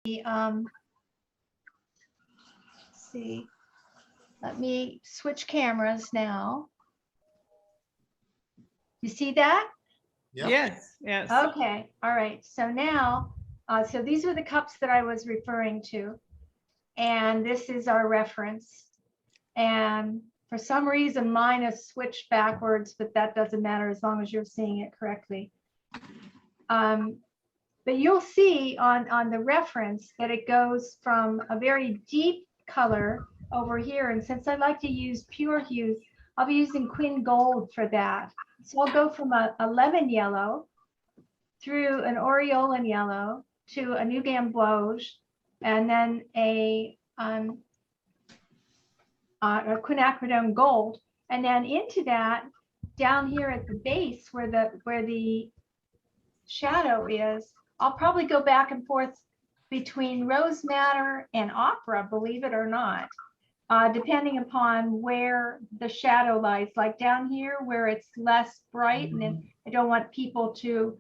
let's see, let me switch cameras now. You see that? Yep. Yes, yes. Okay, all right. So now, so these are the cups that I was referring to. And this is our reference. And for some reason, mine is switched backwards, but that doesn't matter as long as you're seeing it correctly. But you'll see on the reference that it goes from a very deep color over here. And since I like to use pure hues, I'll be using Quin Gold for that. So I'll go from a lemon yellow through an aureolin yellow to a new gamboge, and then a quinacridone gold, and then into that, down here at the base where the shadow is, I'll probably go back and forth between rose madder and opera, believe it or not, depending upon where the shadow lies. Like down here where it's less bright, and then I don't want people to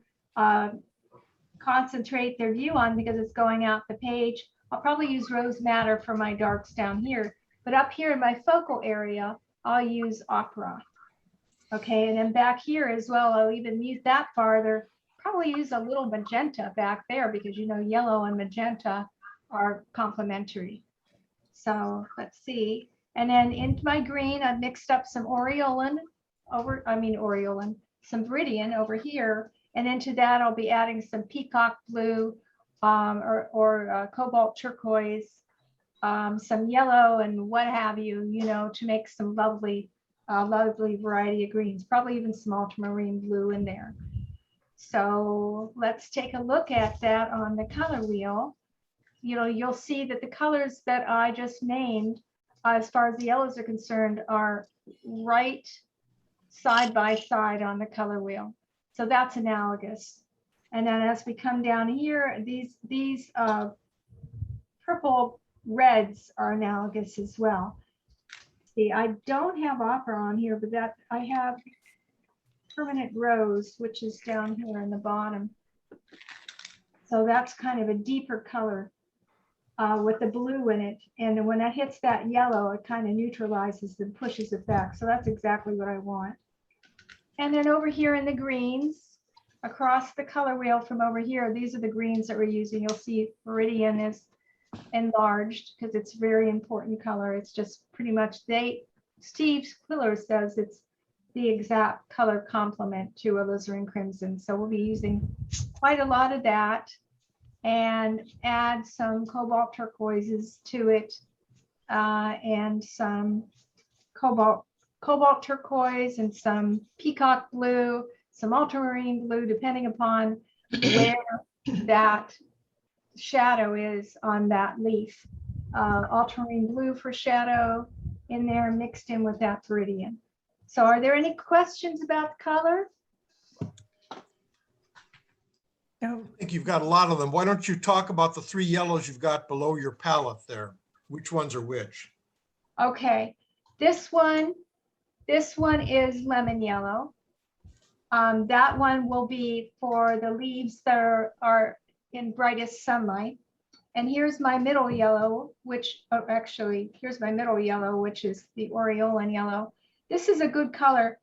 concentrate their view on because it's going out the page. I'll probably use rose madder for my darks down here, but up here in my focal area, I'll use opera. Okay, and then back here as well, I'll even mute that farther, probably use a little magenta back there because you know yellow and magenta are complementary. So let's see. And then into my green, I've mixed up some aureolin some viridian over here. And into that, I'll be adding some peacock blue or cobalt turquoise, some yellow and what have you, to make some lovely variety of greens, probably even some ultramarine blue in there. So let's take a look at that on the color wheel. You'll see that the colors that I just named, as far as the yellows are concerned, are right side by side on the color wheel. So that's analogous. And then as we come down here, these purple reds are analogous as well. See, I don't have opera on here, but that I have permanent rose, which is down here in the bottom. So that's kind of a deeper color with the blue in it. And when that hits that yellow, it kind of neutralizes and pushes it back. So that's exactly what I want. And then over here in the greens, across the color wheel from over here, these are the greens that we're using. You'll see viridian is enlarged because it's a very important color. It's just pretty much Steve Quiller says it's the exact color complement to alizarin crimson. So we'll be using quite a lot of that and add some cobalt turquoises to it and some cobalt turquoise and some peacock blue, some ultramarine blue, depending upon where that shadow is on that leaf. Ultramarine blue for shadow in there mixed in with that viridian. So are there any questions about the color? I think you've got a lot of them. Why don't you talk about the three yellows you've got below your palette there? Which ones are which? Okay, this one is lemon yellow. That one will be for the leaves that are in brightest sunlight. And here's my middle yellow, here's my middle yellow, which is the aureolin yellow. This is a good color.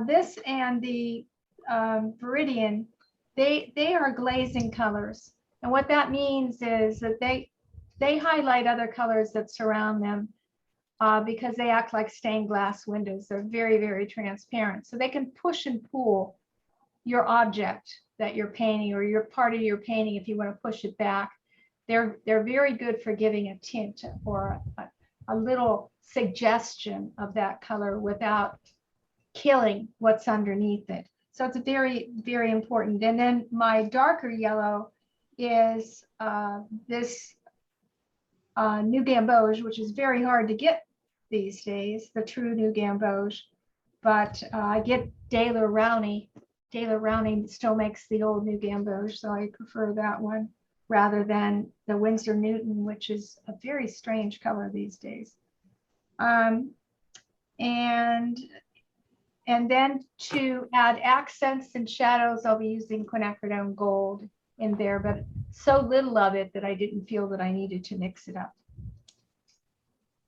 This and the viridian, they are glazing colors. And what that means is that they highlight other colors that surround them because they act like stained glass windows. They're very, very transparent. So they can push and pull your object that you're painting or your part of your painting if you want to push it back. They're very good for giving a tint or a little suggestion of that color without killing what's underneath it. So it's very, very important. And then my darker yellow is this new gamboge, which is very hard to get these days, the true new gamboge. But I get Daler Rowney. Daler Rowney still makes the old new gamboge, so I prefer that one rather than the Winsor Newton, which is a very strange color these days. And then to add accents and shadows, I'll be using quinacridone gold in there. But so little of it that I didn't feel that I needed to mix it up.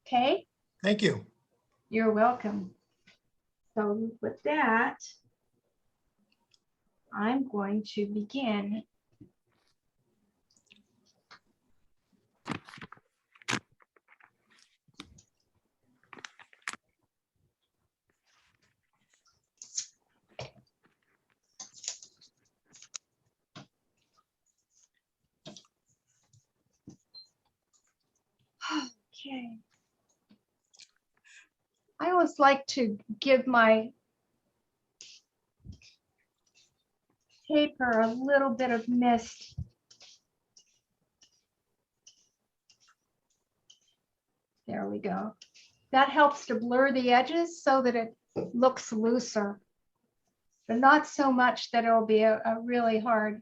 Okay, Thank you. you're welcome. So with that, I'm going to begin. Okay. I always like to give my paper a little bit of mist. There we go. That helps to blur the edges so that it looks looser, but not so much that it'll be a really hard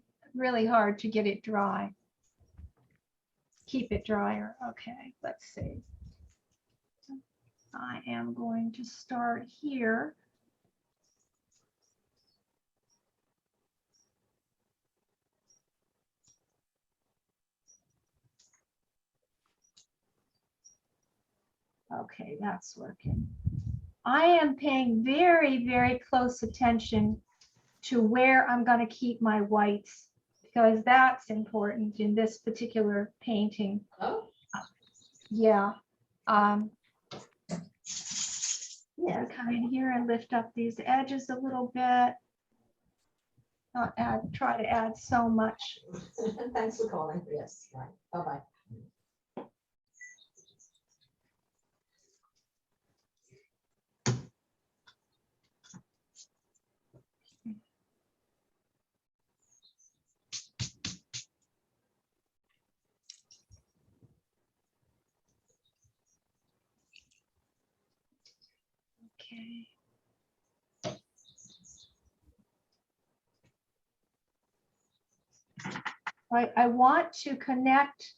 to get it dry. Keep it drier. Okay, let's see. I am going to start here. Okay, that's working. I am paying very, very close attention to where I'm going to keep my whites, because that's important in this particular painting. Oh, Yeah. Yeah, come in here and lift up these edges a little bit. Not add, try to add so much. thanks for calling. Yes, right. Bye-bye. Okay. I want to connect,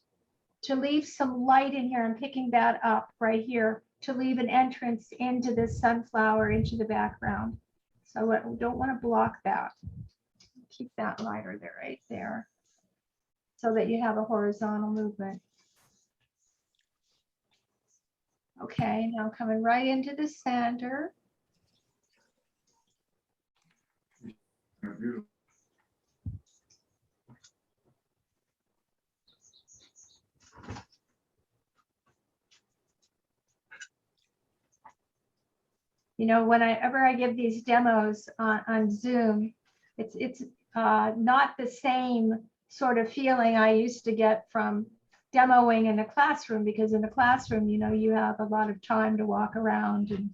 to leave some light in here. I'm picking that up right here to leave an entrance into this sunflower into the background. So I don't want to block that. Keep that lighter there, right there, so that you have a horizontal movement. Okay, now coming right into the center. You know, whenever I give these demos on Zoom, it's not the same sort of feeling I used to get from demoing in a classroom, because in the classroom, you know, you have a lot of time to walk around and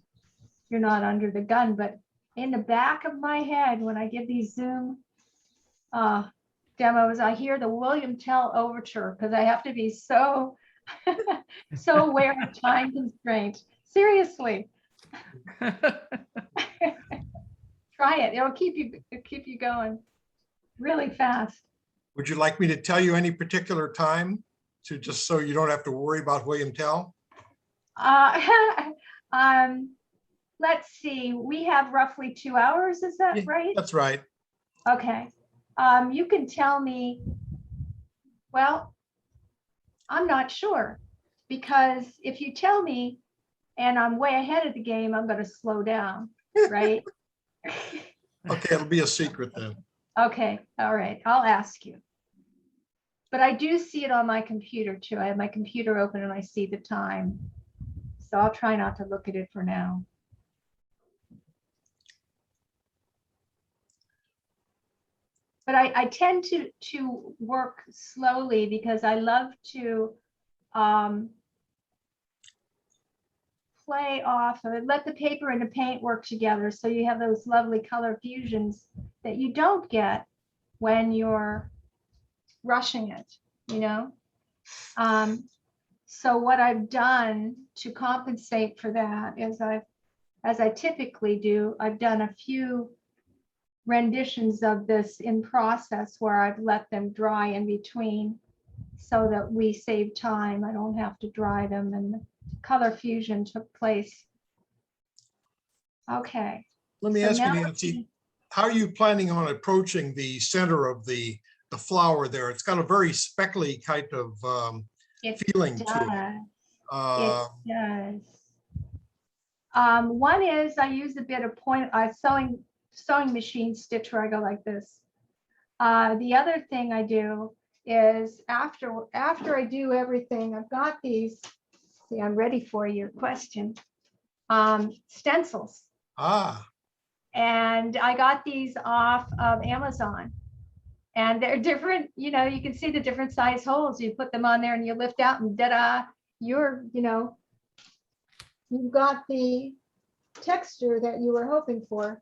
you're not under the gun. But in the back of my head, when I give these Zoom demos, I hear the William Tell overture, because I have to be so so aware of time constraints. Seriously. Try it. It'll keep you going really fast. Would you like me to tell you any particular time to just so you don't have to worry about William Tell? Let's see. We have roughly 2 hours. Is that right? That's right. Okay. You can tell me. Well, I'm not sure, because if you tell me and I'm way ahead of the game, I'm going to slow down, right? Okay, it'll be a secret then. Okay, all right, I'll ask you. But I do see it on my computer too. I have my computer open and I see the time. So I'll try not to look at it for now. But I tend to work slowly, because I love to play off or let the paper and the paint work together, so you have those lovely color fusions that you don't get when you're rushing it, you know. So what I've done to compensate for that is as I typically do, I've done a few renditions of this in process where I've let them dry in between, so that we save time. I don't have to dry them, and the color fusion took place. Okay. Let me So ask you, now- Nancy, how are you planning on approaching the center of the the flower there. It's got a very speckly kind of It feeling to it. does. Uh, It does. One is I use a bit of sewing machine stitch where I go like this. The other thing I do is after I do everything, I've got these. See, I'm ready for your question. Stencils. And I got these off of Amazon. And they're different, you know, you can see the different size holes. You put them on there and you lift out and da-da, you've got the texture that you were hoping for.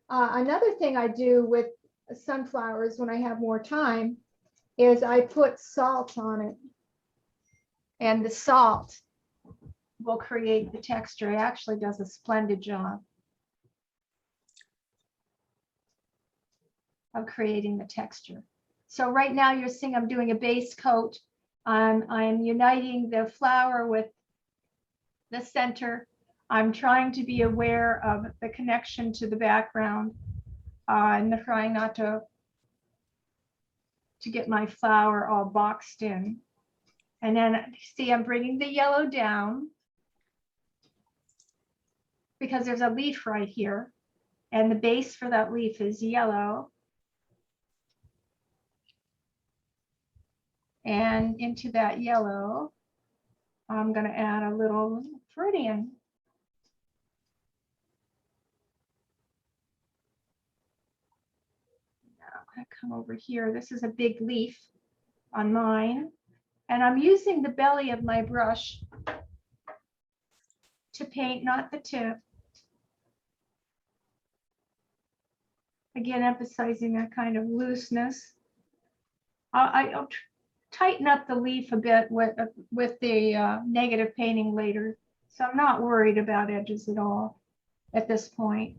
Another thing I do with sunflowers when I have more time is I put salt on it. And the salt will create the texture. It actually does a splendid job of creating the texture. So right now you're seeing I'm doing a base coat. I'm uniting the flower with the center. I'm trying to be aware of the connection to the background. I'm trying not to get my flower all boxed in. And then see, I'm bringing the yellow down because there's a leaf right here. And the base for that leaf is yellow. And into that yellow, I'm going to add a little Floridian. Now I'm going to come over here. This is a big leaf on mine. And I'm using the belly of my brush to paint, not the tip. Again, emphasizing that kind of looseness. I'll tighten up the leaf a bit with the negative painting later. So I'm not worried about edges at all at this point.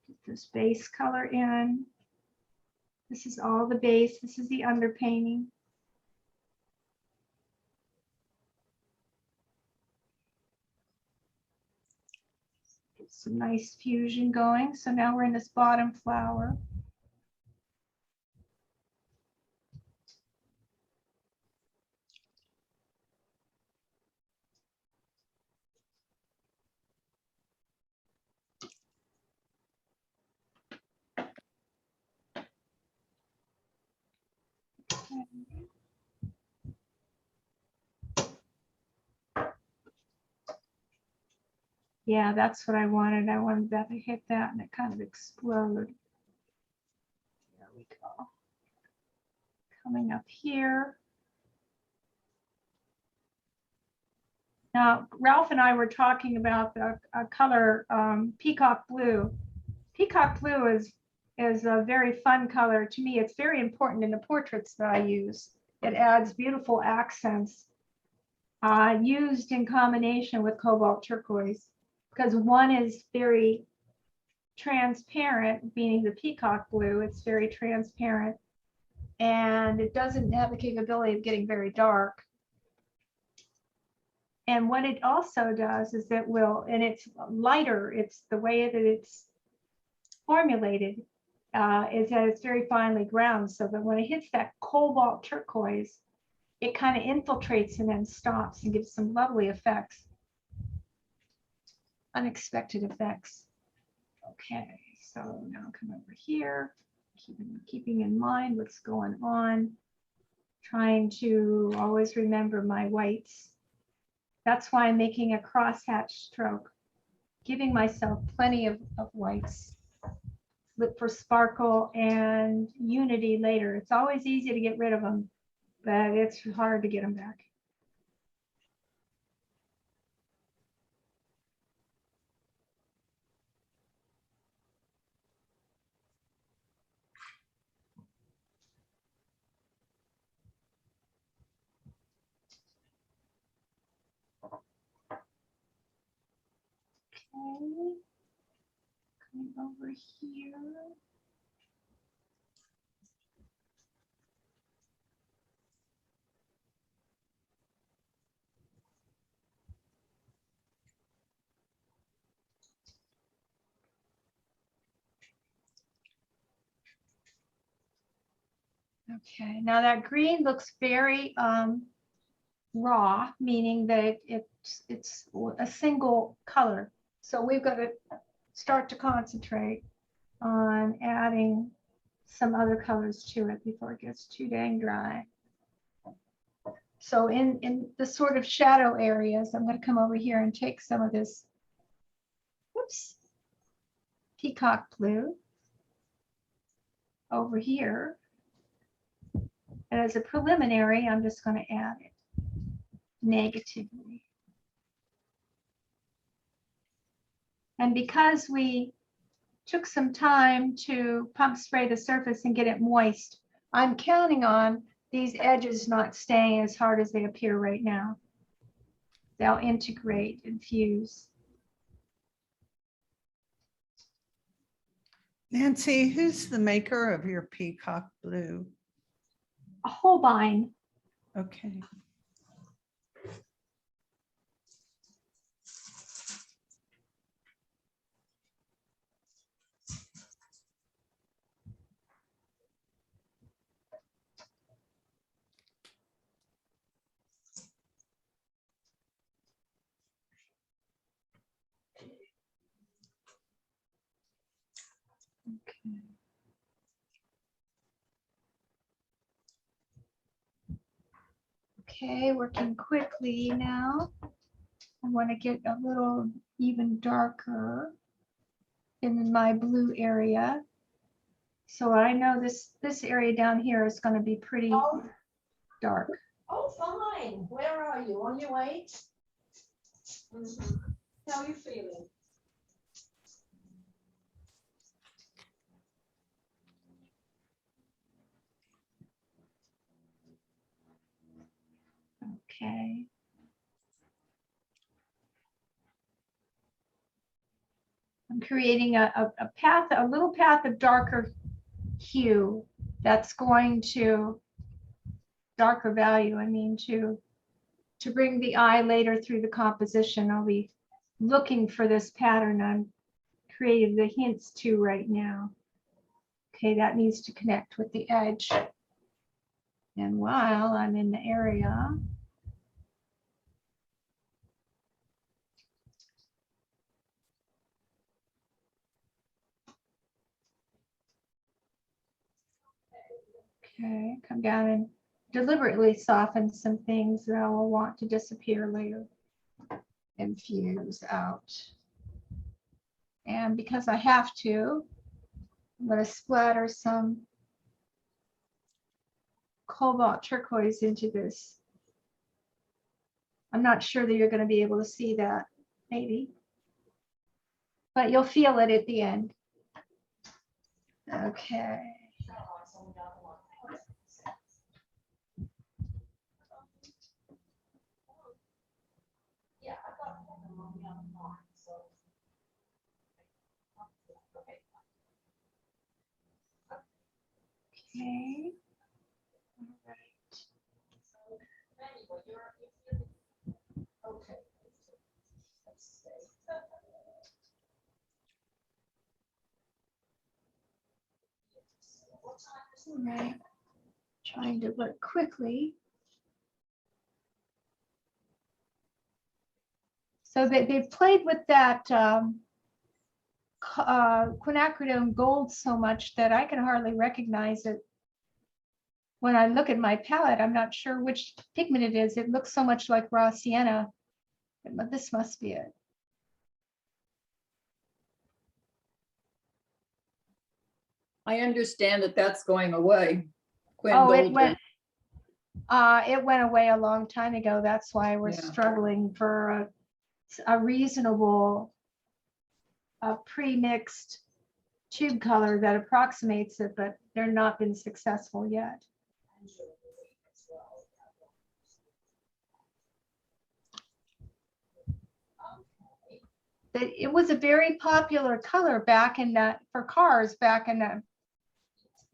Get this base color in. This is all the base. This is the underpainting. Get some nice fusion going. So now we're in this bottom flower. Yeah, that's what I wanted. I wanted that to hit that and it kind of explode. There we go. Coming up here. Now, Ralph and I were talking about the color peacock blue. Peacock blue is a very fun color. To me, it's very important in the portraits that I use. It adds beautiful accents used in combination with cobalt turquoise, because one is very transparent, meaning the peacock blue, it's very transparent, and it doesn't have the capability of getting very dark. And what it also does is it will, and it's lighter, it's the way that it's formulated, is that it's very finely ground, so that when it hits that cobalt turquoise, it kind of infiltrates and then stops and gives some lovely effects. Unexpected effects. Okay, so now come over here, keeping in mind what's going on, trying to always remember my whites. That's why I'm making a crosshatch stroke, giving myself plenty of whites. Look for sparkle and unity later. It's always easy to get rid of them, but it's hard to get them back. Okay, coming over here. Okay, now that green looks very raw, meaning that it's a single color. So we've got to start to concentrate on adding some other colors to it before it gets too dang dry. So in the sort of shadow areas, I'm going to come over here and take some of this, whoops, peacock blue over here. And as a preliminary, I'm just going to add it negatively. And because we took some time to pump spray the surface and get it moist, I'm counting on these edges not staying as hard as they appear right now. They'll integrate and fuse. Nancy, who's the maker of your peacock blue? A Holbein. Okay. Okay. Okay, working quickly now. I want to get a little even darker in my blue area. So I know this area down here is going to be pretty dark. Oh, fine. Where are you? On your way? How are you feeling? Okay. I'm creating a path, a little path of darker hue that's going to darker value. I mean, to bring the eye later through the composition. I'll be looking for this pattern I'm creating the hints to right now. Okay, that needs to connect with the edge. And while I'm in the area, okay, come down and deliberately soften some things that I will want to disappear later and fuse out. And because I have to, I'm going to splatter some cobalt turquoise into this. I'm not sure that you're going to be able to see that, maybe, but you'll feel it at the end. Okay. Yeah, I got them on the other line, so. Okay. Okay. Let's see. All right. Trying to work quickly. So they played with that quinacridone gold so much that I can hardly recognize it. When I look at my palette, I'm not sure which pigment it is. It looks so much like raw sienna, but this must be it. I understand that that's going away. Quinn Oh, Gold did. it went away a long time ago. That's why we're Yeah. struggling for a reasonable pre-mixed tube color that approximates it, but they're not been successful yet. It was a very popular color back in the, for cars back in the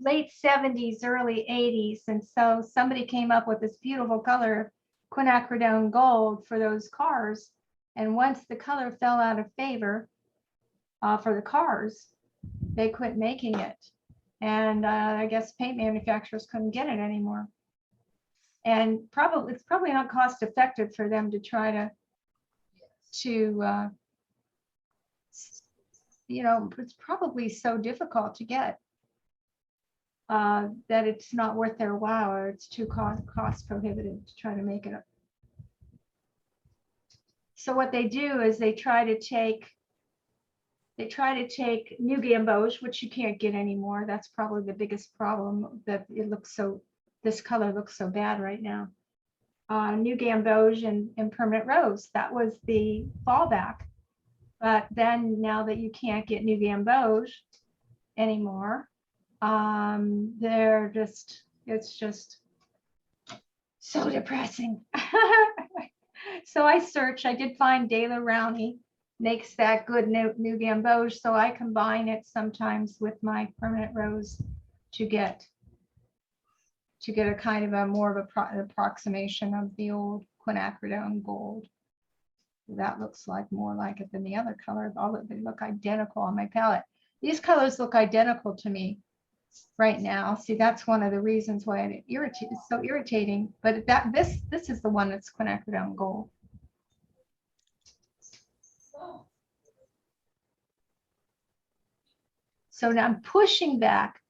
late 70s, early 80s. And so somebody came up with this beautiful color, quinacridone gold, for those cars. And once the color fell out of favor for the cars, they quit making it. And I guess paint manufacturers couldn't get it anymore. And probably, it's probably not cost effective for them to try to, you know, it's probably so difficult to get that it's not worth their while, or it's too cost prohibitive to try to make it up. So what they do is they try to take new gamboge, which you can't get anymore. That's probably the biggest problem, that it looks so, this color looks so bad right now. New gamboge and permanent rose, that was the fallback. But then now that you can't get new gamboge anymore, they're just, it's just so depressing. So I searched, I did find De La Rowney makes that good new gamboge, so I combine it sometimes with my permanent rose to get a kind of a more of an approximation of the old quinacridone gold. That looks like more like it than the other color. All they look identical on my palette. These colors look identical to me right now. See, that's one of the reasons why it's so irritating. But this is the one that's quinacridone gold. So now I'm pushing back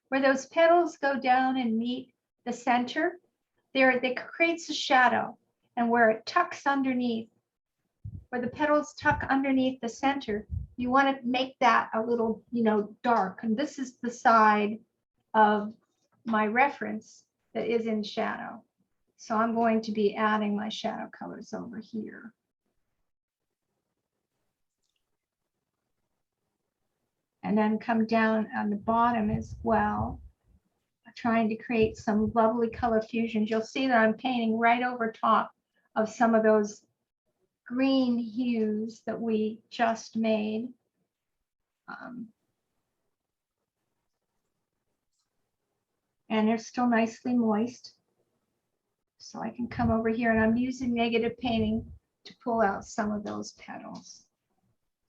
where those petals go down and meet the center. There, it creates a shadow, and where it tucks underneath, where the petals tuck underneath the center, you want to make that a little, you know, dark. And this is the side of my reference that is in shadow. So I'm going to be adding my shadow colors over here. And then come down on the bottom as well, trying to create some lovely color fusions. You'll see that I'm painting right over top of some of those green hues that we just made. And they're still nicely moist. So I can come over here, and I'm using negative painting to pull out some of those petals.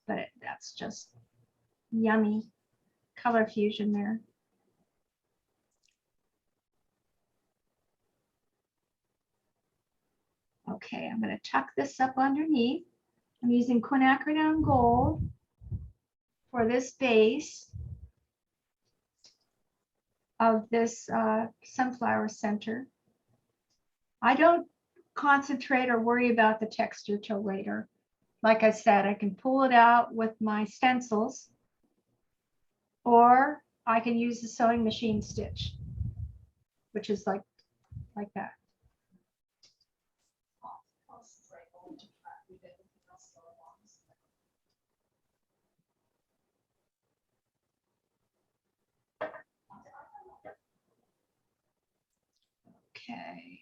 But that's just yummy color fusion there. Okay, I'm going to tuck this up underneath. I'm using quinacridone gold for this base of this sunflower center. I don't concentrate or worry about the texture till later. Like I said, I can pull it out with my stencils, or I can use the sewing machine stitch, which is like that. Okay.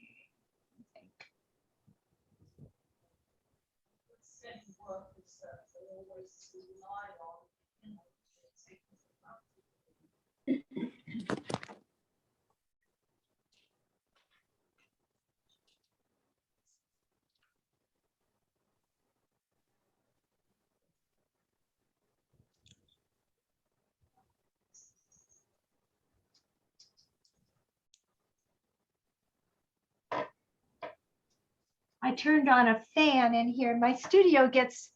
I turned on a fan in here. My studio gets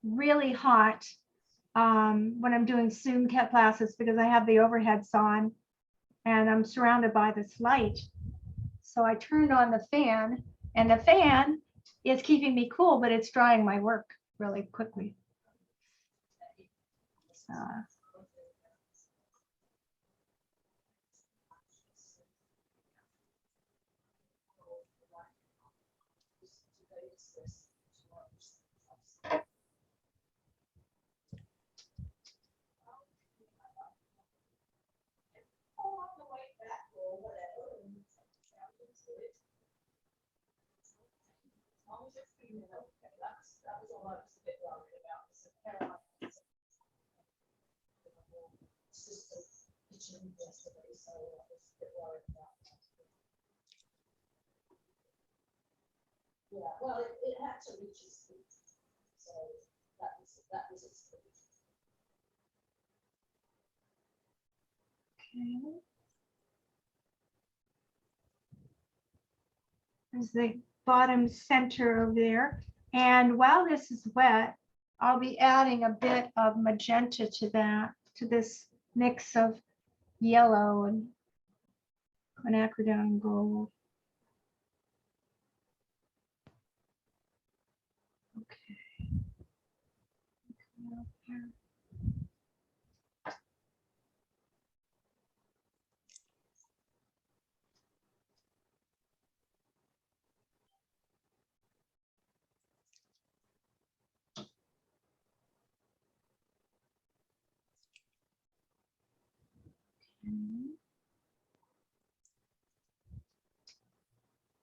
really hot when I'm doing Zoom classes because I have the overheads on and I'm surrounded by this light. So I turned on the fan, and the fan is keeping me cool, but it's drying my work really quickly. Yeah, well, it had to reach its peak, so that was its peak. Okay. There's the bottom center over there. And while this is wet, I'll be adding a bit of magenta to that, to this mix of yellow and quinacridone gold. Okay.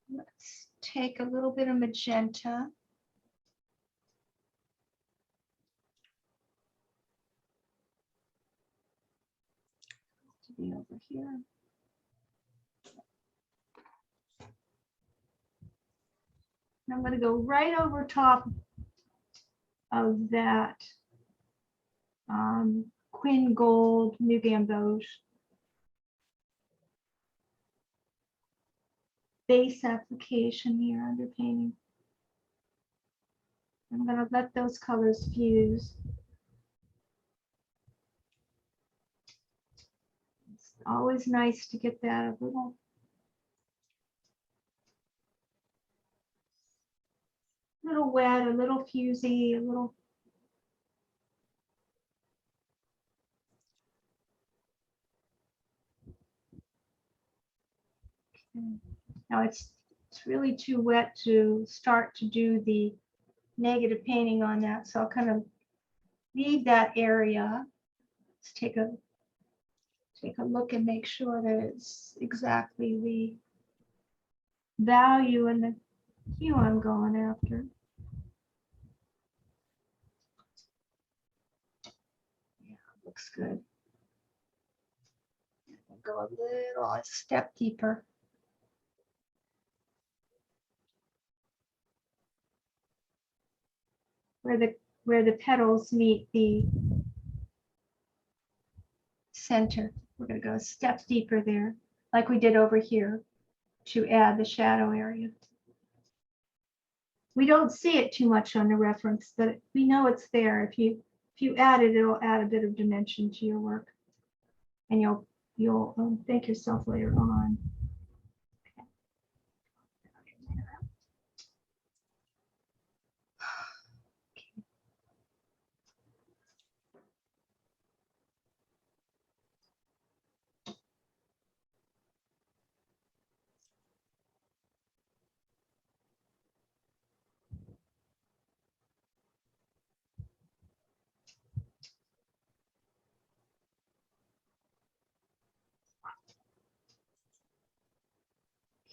Let's take a little bit of magenta. To be over here. And I'm going to go right over top of that Queen Gold New Gamboge base application here under painting. I'm going to let those colors fuse. It's always nice to get that a little wet, a little fusy, a little. Now it's really too wet to start to do the negative painting on that, so I'll kind of leave that area. Let's take a look and make sure that it's exactly the value and the hue I'm going after. Yeah, looks good. Go a step deeper. Where the petals meet the center. We're going to go a step deeper there, like we did over here, to add the shadow area. We don't see it too much on the reference, but we know it's there. If you add it, it'll add a bit of dimension to your work, and you'll thank yourself later on.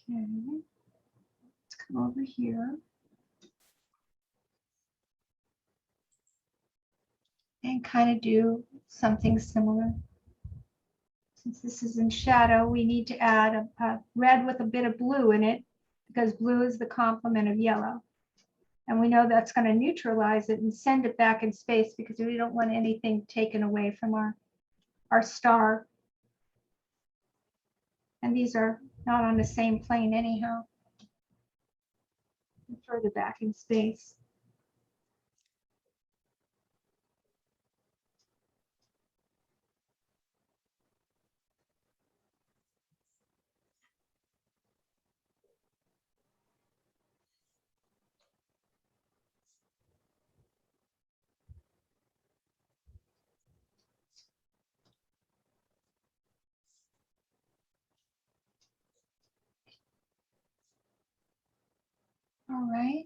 Okay, let's come over here and kind of do something similar. Since this is in shadow, we need to add a red with a bit of blue in it, because blue is the complement of yellow. And we know that's going to neutralize it and send it back in space, because we don't want anything taken away from our star. And these are not on the same plane anyhow. Further back in space. All right.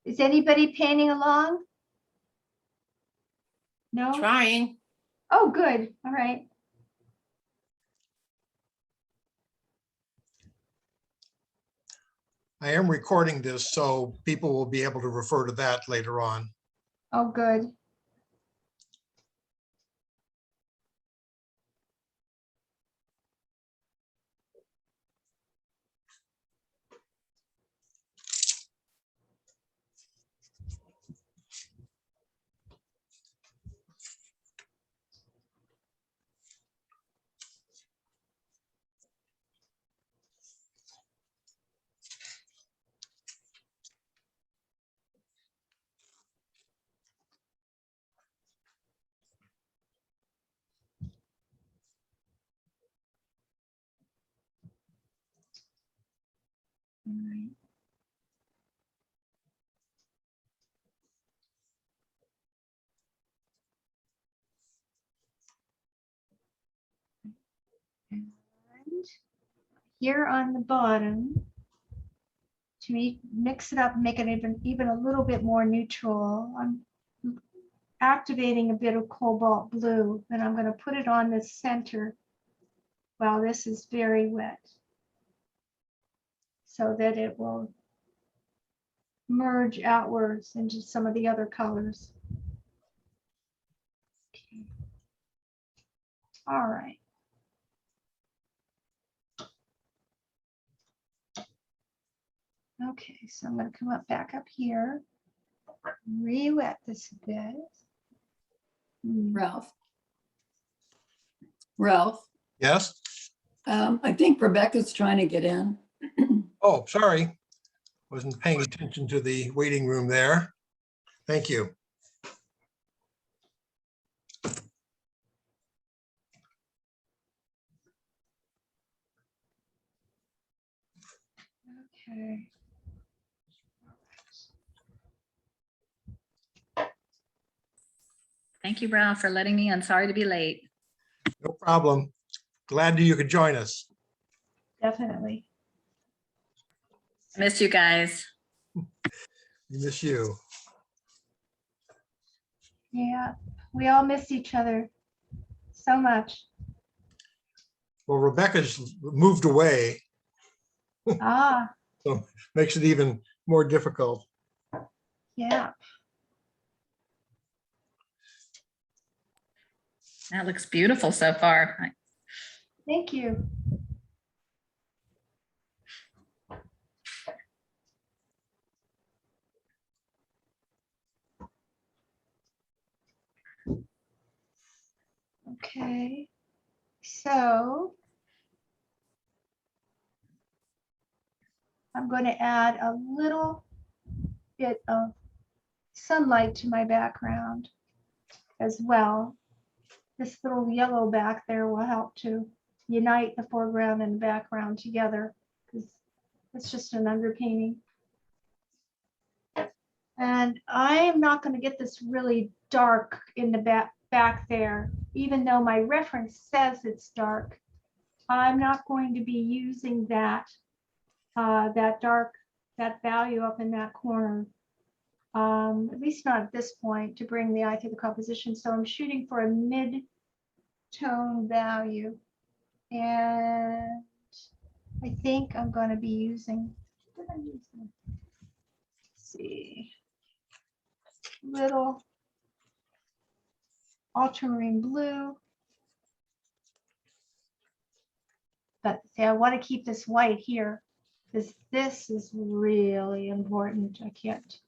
Is anybody painting along? No? Trying. Oh, good. All right. I am recording this, so people will be able to refer to that later on. Oh, good. And here on the bottom, to mix it up, make it even a little bit more neutral, I'm activating a bit of cobalt blue, and I'm going to put it on the center while this is very wet, so that it will merge outwards into some of the other colors. Okay. All right. Okay, so I'm going to come back up here, re-wet this a bit. Ralph. Ralph, Yes? I think Rebecca's trying to get in. Oh, sorry. Wasn't paying attention to the waiting room there. Thank you. Okay. Thank you, Ralph, for letting me in. Sorry to be late. No problem. Glad you could join us. Definitely. I missed you guys. We miss you. Yeah, we all miss each other so much. Well, Rebecca's moved away, Ah, so makes it even more difficult. yeah. That looks beautiful so far. Thank you. Okay, so I'm going to add a little bit of sunlight to my background as well. This little yellow back there will help to unite the foreground and background together, because it's just an underpainting. And I am not going to get this really dark in the back there, even though my reference says it's dark. I'm not going to be using that that value up in that corner, at least not at this point, to bring the eye to the composition. So I'm shooting for a mid-tone value, and I think I'm going to be using, what did I use? Let's see, little ultramarine blue. But see, I want to keep this white here, because this is really important. I can't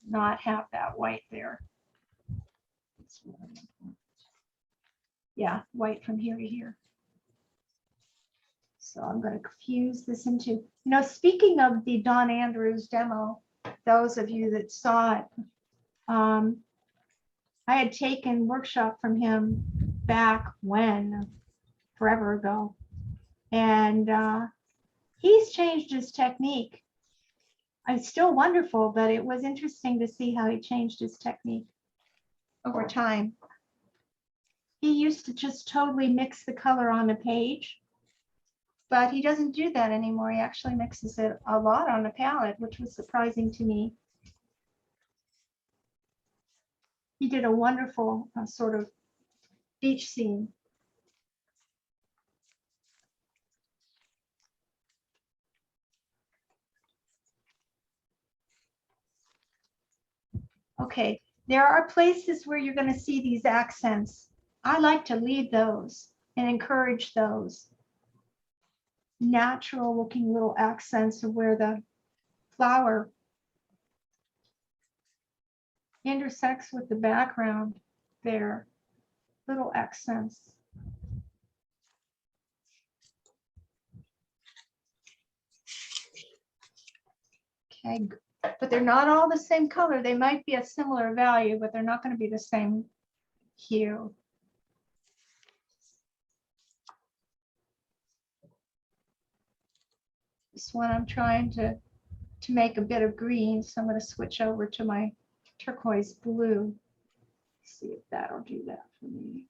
not have that white there. It's really important. Yeah, white from here to here. So I'm going to fuse this into, speaking of the Don Andrews demo, those of you that saw it, I had taken workshop from him back when, forever ago. And he's changed his technique. It's still wonderful, but it was interesting to see how he changed his technique over time. He used to just totally mix the color on the page, but he doesn't do that anymore. He actually mixes it a lot on the palette, which was surprising to me. He did a wonderful sort of beach scene. Okay, there are places where you're going to see these accents. I like to lead those and encourage those natural looking little accents of where the flower intersects with the background there, little accents. Okay, but they're not all the same color. They might be a similar value, but they're not going to be the same hue. This one I'm trying to make a bit of green, so I'm going to switch over to my turquoise blue. See if that'll do that for me.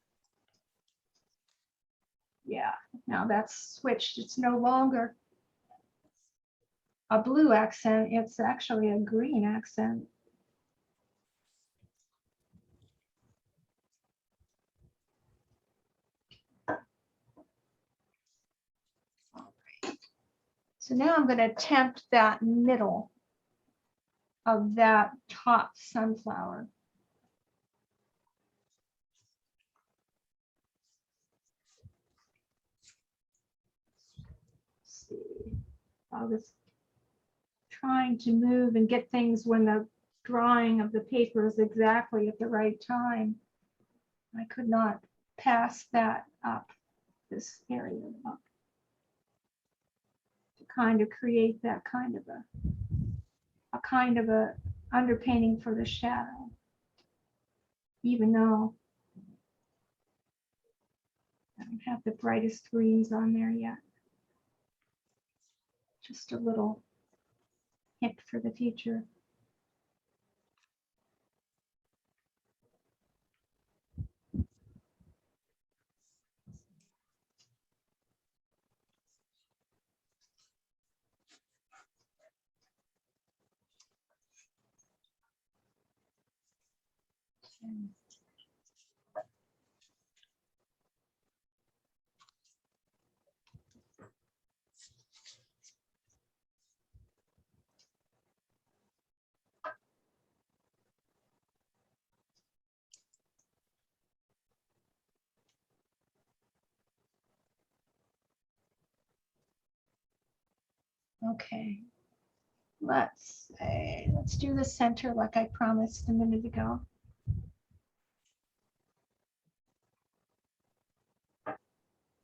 Yeah, now that's switched. It's no longer a blue accent. It's actually a green accent. So now I'm going to attempt that middle of that top sunflower. Let's see. I was trying to move and get things when the drawing of the paper is exactly at the right time. I could not pass that up, this area up, to kind of create that kind of a underpainting for the shadow, even though I don't have the brightest greens on there yet. Just a little hint for the future. Okay, let's do the center like I promised a minute ago.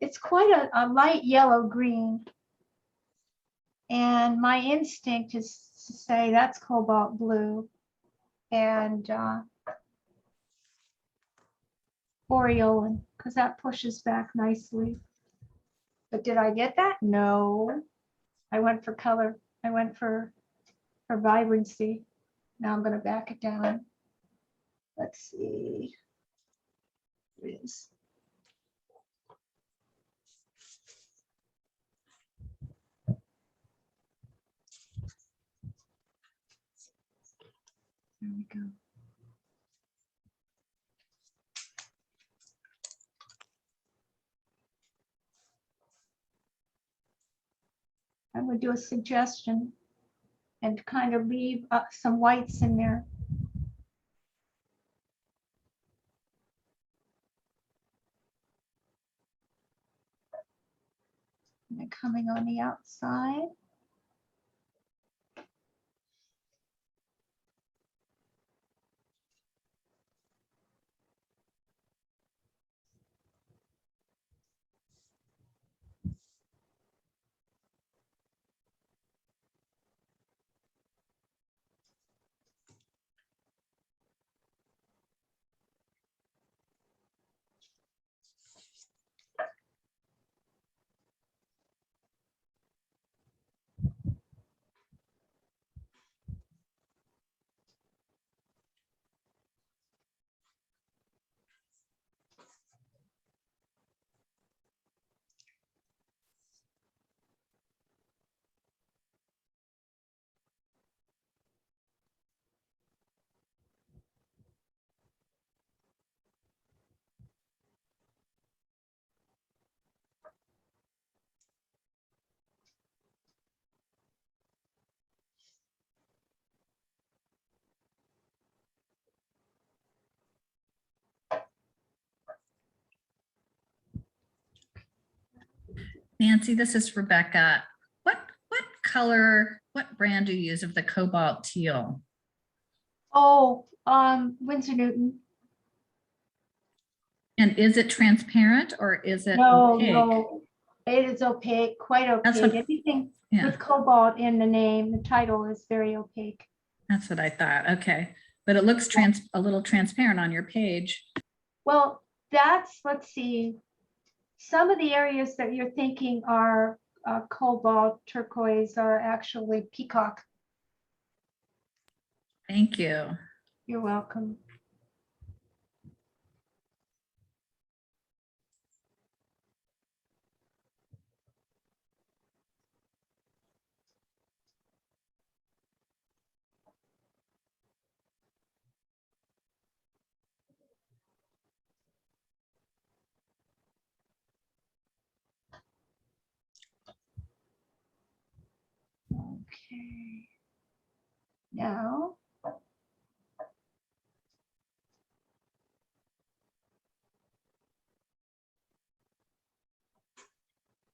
It's quite a light yellow green. And my instinct is to say that's cobalt blue and Oriolan, because that pushes back nicely. But did I get that? No. I went for color. I went for vibrancy. Now I'm going to back it down. Let's see. Here it is. There we go. I'm going to do a suggestion and kind of leave some whites in there. And then coming on the outside. Nancy, this is Rebecca. What color, what brand do you use of the cobalt teal? Oh, Winsor Newton. And is it transparent or is it No, opaque? no, it is opaque, quite That's opaque. what- Anything Yeah, with cobalt in the name, the title is very opaque. that's what I thought. Okay. But it looks a little transparent on your page. Well, let's see. Some of the areas that you're thinking are cobalt turquoise are actually peacock. Thank you. You're welcome. Okay. Now.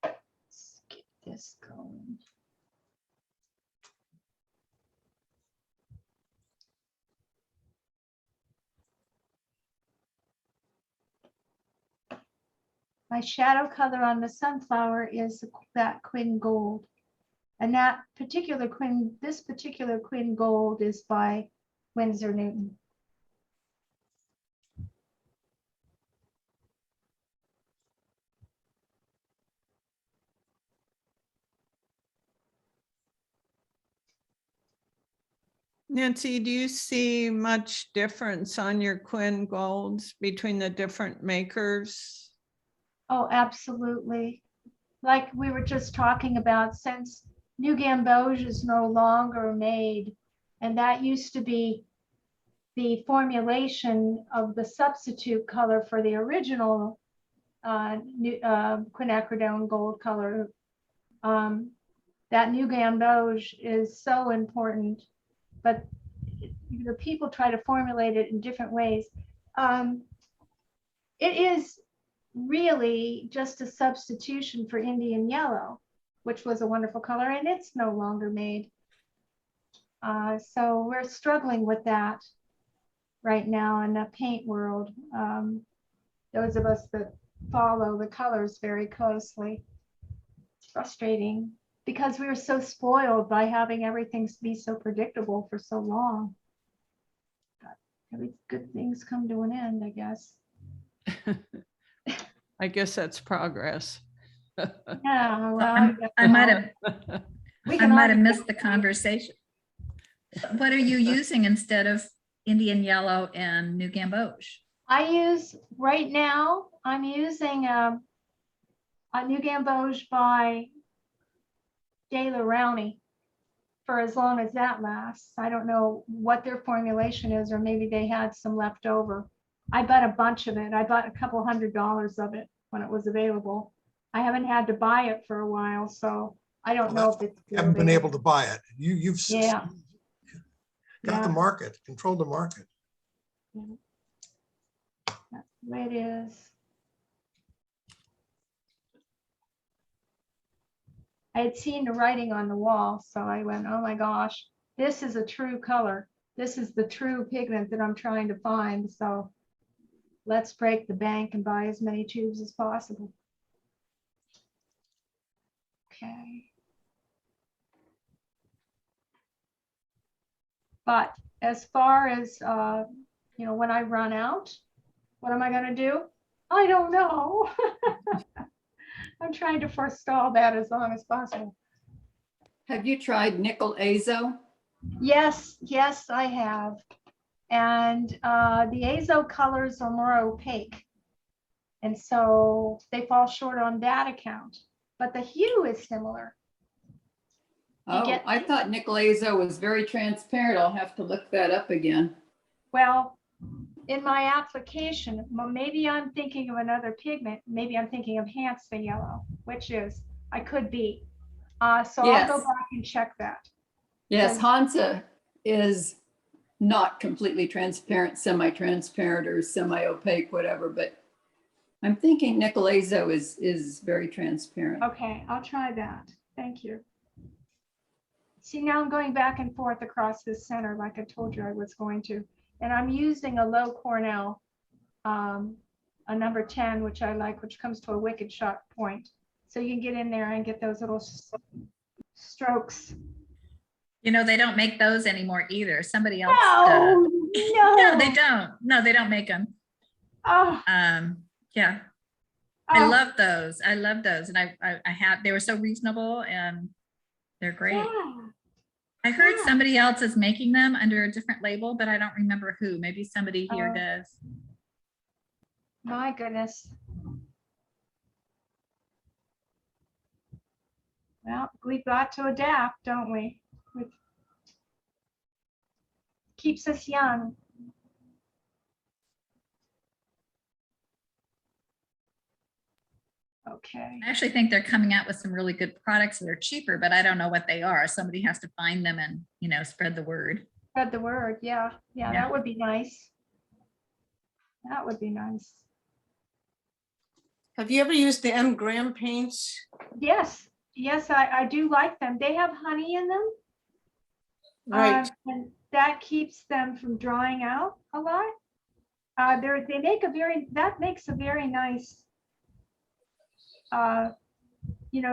Let's get this going. My shadow color on the sunflower is that Quinn Gold. And that particular this particular Quinn Gold is by Winsor Newton. Nancy, do you see much difference on your Quinn Golds between the different makers? Oh, absolutely. Like we were just talking about, since New Gamboge is no longer made, and that used to be the formulation of the substitute color for the original quinacridone gold color. That New Gamboge is so important, but the people try to formulate it in different ways. It is really just a substitution for Indian yellow, which was a wonderful color, and it's no longer made. So we're struggling with that right now in the paint world. Those of us that follow the colors very closely. It's frustrating because we were so spoiled by having everything be so predictable for so long. But every good things come to an end, I guess. I guess that's progress. Yeah, well, I might have we I can might have argue. missed the conversation. What are you using instead of Indian yellow and New Gamboge? I use right now, I'm using a New Gamboge by De La Rowney for as long as that lasts. I don't know what their formulation is, or maybe they had some left over. I bought a bunch of it. I bought a couple $100 of it when it was available. I haven't had to buy it for a while, so I don't know if it's. Haven't been able to buy it. You've Yeah. got the Yeah. market, controlled the market. That's the way it is. I had seen the writing on the wall, so I went, oh my gosh, this is a true color. This is the true pigment that I'm trying to find. So let's break the bank and buy as many tubes as possible. Okay. But as far as, when I run out, what am I going to do? I don't know. I'm trying to forestall that as long as possible. Have you tried nickel azo? Yes, I have. And the azo colors are more opaque. And so they fall short on that account. But the hue is similar. Oh, I thought nickel azo was very transparent. I'll have to look that up again. Well, in my application, maybe I'm thinking of another pigment. Maybe I'm thinking of Hansa yellow, which is, I could be. So Yes. I'll go back and check that. Yes, So- Hansa is not completely transparent, semi-transparent or semi-opaque, whatever, but I'm thinking nickel azo is very transparent. Okay, I'll try that. Thank you. See, now I'm going back and forth across this center like I told you I was going to. And I'm using a low Cornell, a number 10, which I like, which comes to a wicked sharp point. So you can get in there and get those little strokes. You know, they don't make those anymore either. Somebody else No, does. no. No, they don't. No, they don't make them. Oh, Yeah, I oh, love those. I love those. And I had, they were so reasonable and they're great. yeah. I heard Yeah. somebody else is making them under a different label, but I don't remember who. Maybe somebody here Oh. does. My goodness. Well, we've got to adapt, don't we? It keeps us young. Okay. I actually think they're coming out with some really good products that are cheaper, but I don't know what they are. Somebody has to find them and, spread the word. Spread the word. Yeah. Yeah, Yeah. that would be nice. That would be nice. Have you ever used the M. Graham paints? Yes. Yes, I do like them. They have honey in them. Right. And that keeps them from drying out a lot. They make that makes a very nice,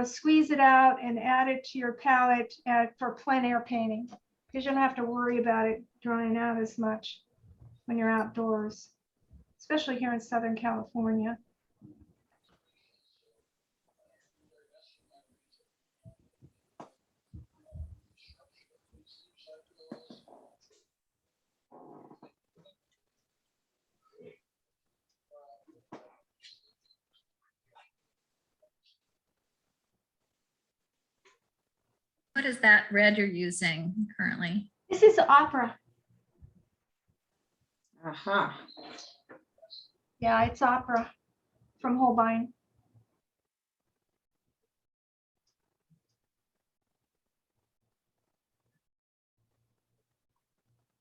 squeeze it out and add it to your palette for plein air painting, because you don't have to worry about it drying out as much when you're outdoors, especially here in Southern California. What is that red you're using currently? This is opera. Uh-huh. Yeah, it's opera from Holbein.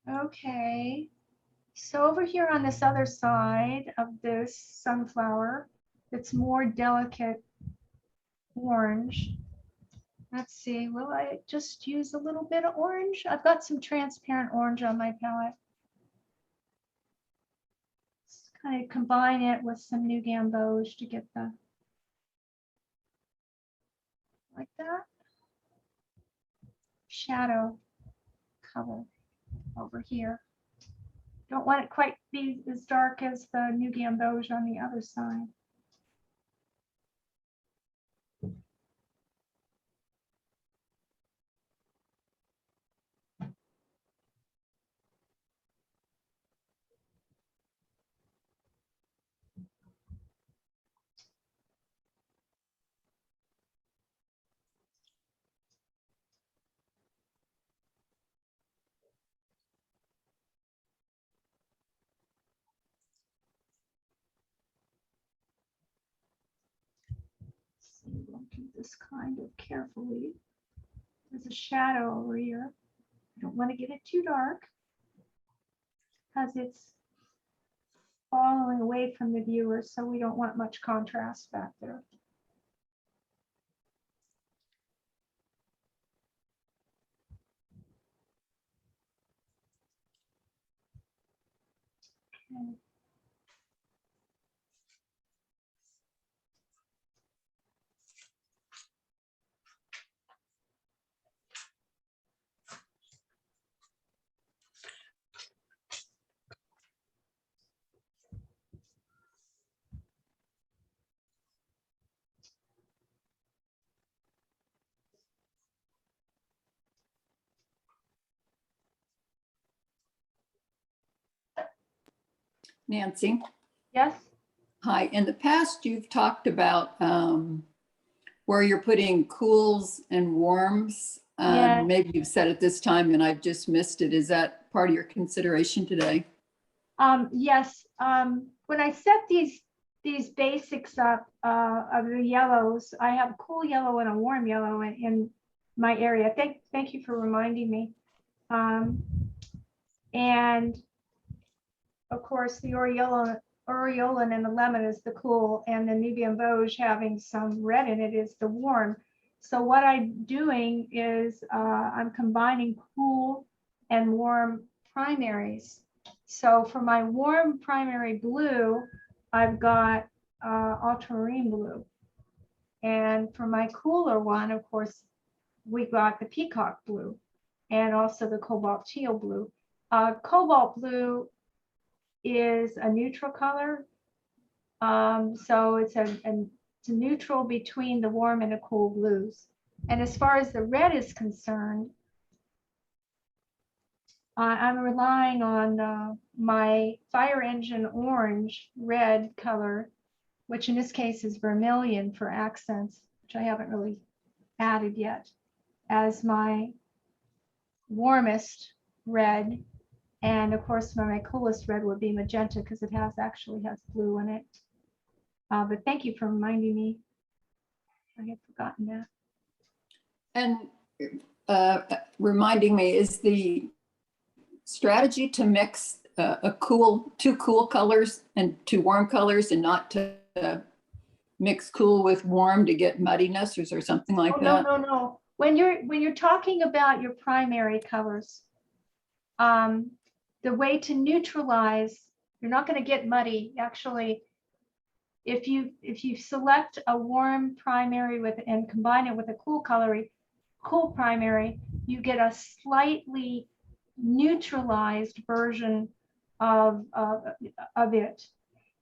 Okay, so over here on this other side of this sunflower, it's more delicate orange. Let's see, will I just use a little bit of orange? I've got some transparent orange on my palette. Just kind of combine it with some new gamboge to get the, like that, shadow color over here. Don't want it quite be as dark as the new gamboge on the other side. See, we'll do this kind of carefully. There's a shadow over here. I don't want to get it too dark because it's falling away from the viewer, so we don't want much contrast back there. Okay. Nancy, Yes. hi. In the past, you've talked about where you're putting cools and warms. Yes. Maybe you've said it this time and I've just missed it. Is that part of your consideration today? Yes. When I set these basics up of the yellows, I have a cool yellow and a warm yellow in my area. Thank you for reminding me. And of course, the aureolin and the lemon is the cool, and the Nubian Vosges having some red in it is the warm. So what I'm doing is I'm combining cool and warm primaries. So for my warm primary blue, I've got ultramarine blue. And for my cooler one, of course, we got the peacock blue and also the cobalt teal blue. Cobalt blue is a neutral color. So it's a neutral between the warm and the cool blues. And as far as the red is concerned, I'm relying on my fire engine orange red color, which in this case is vermilion for accents, which I haven't really added yet, as my warmest red. And of course, my coolest red would be magenta because it actually has blue in it. But thank you for reminding me. I had forgotten that. And reminding me, is the strategy to mix two cool colors and two warm colors and not to mix cool with warm to get muddiness or something like Oh, no, that? no, no. When you're talking about your primary colors, the way to neutralize, you're not going to get muddy. Actually, if you select a warm primary with and combine it with a cool primary, you get a slightly neutralized version of it.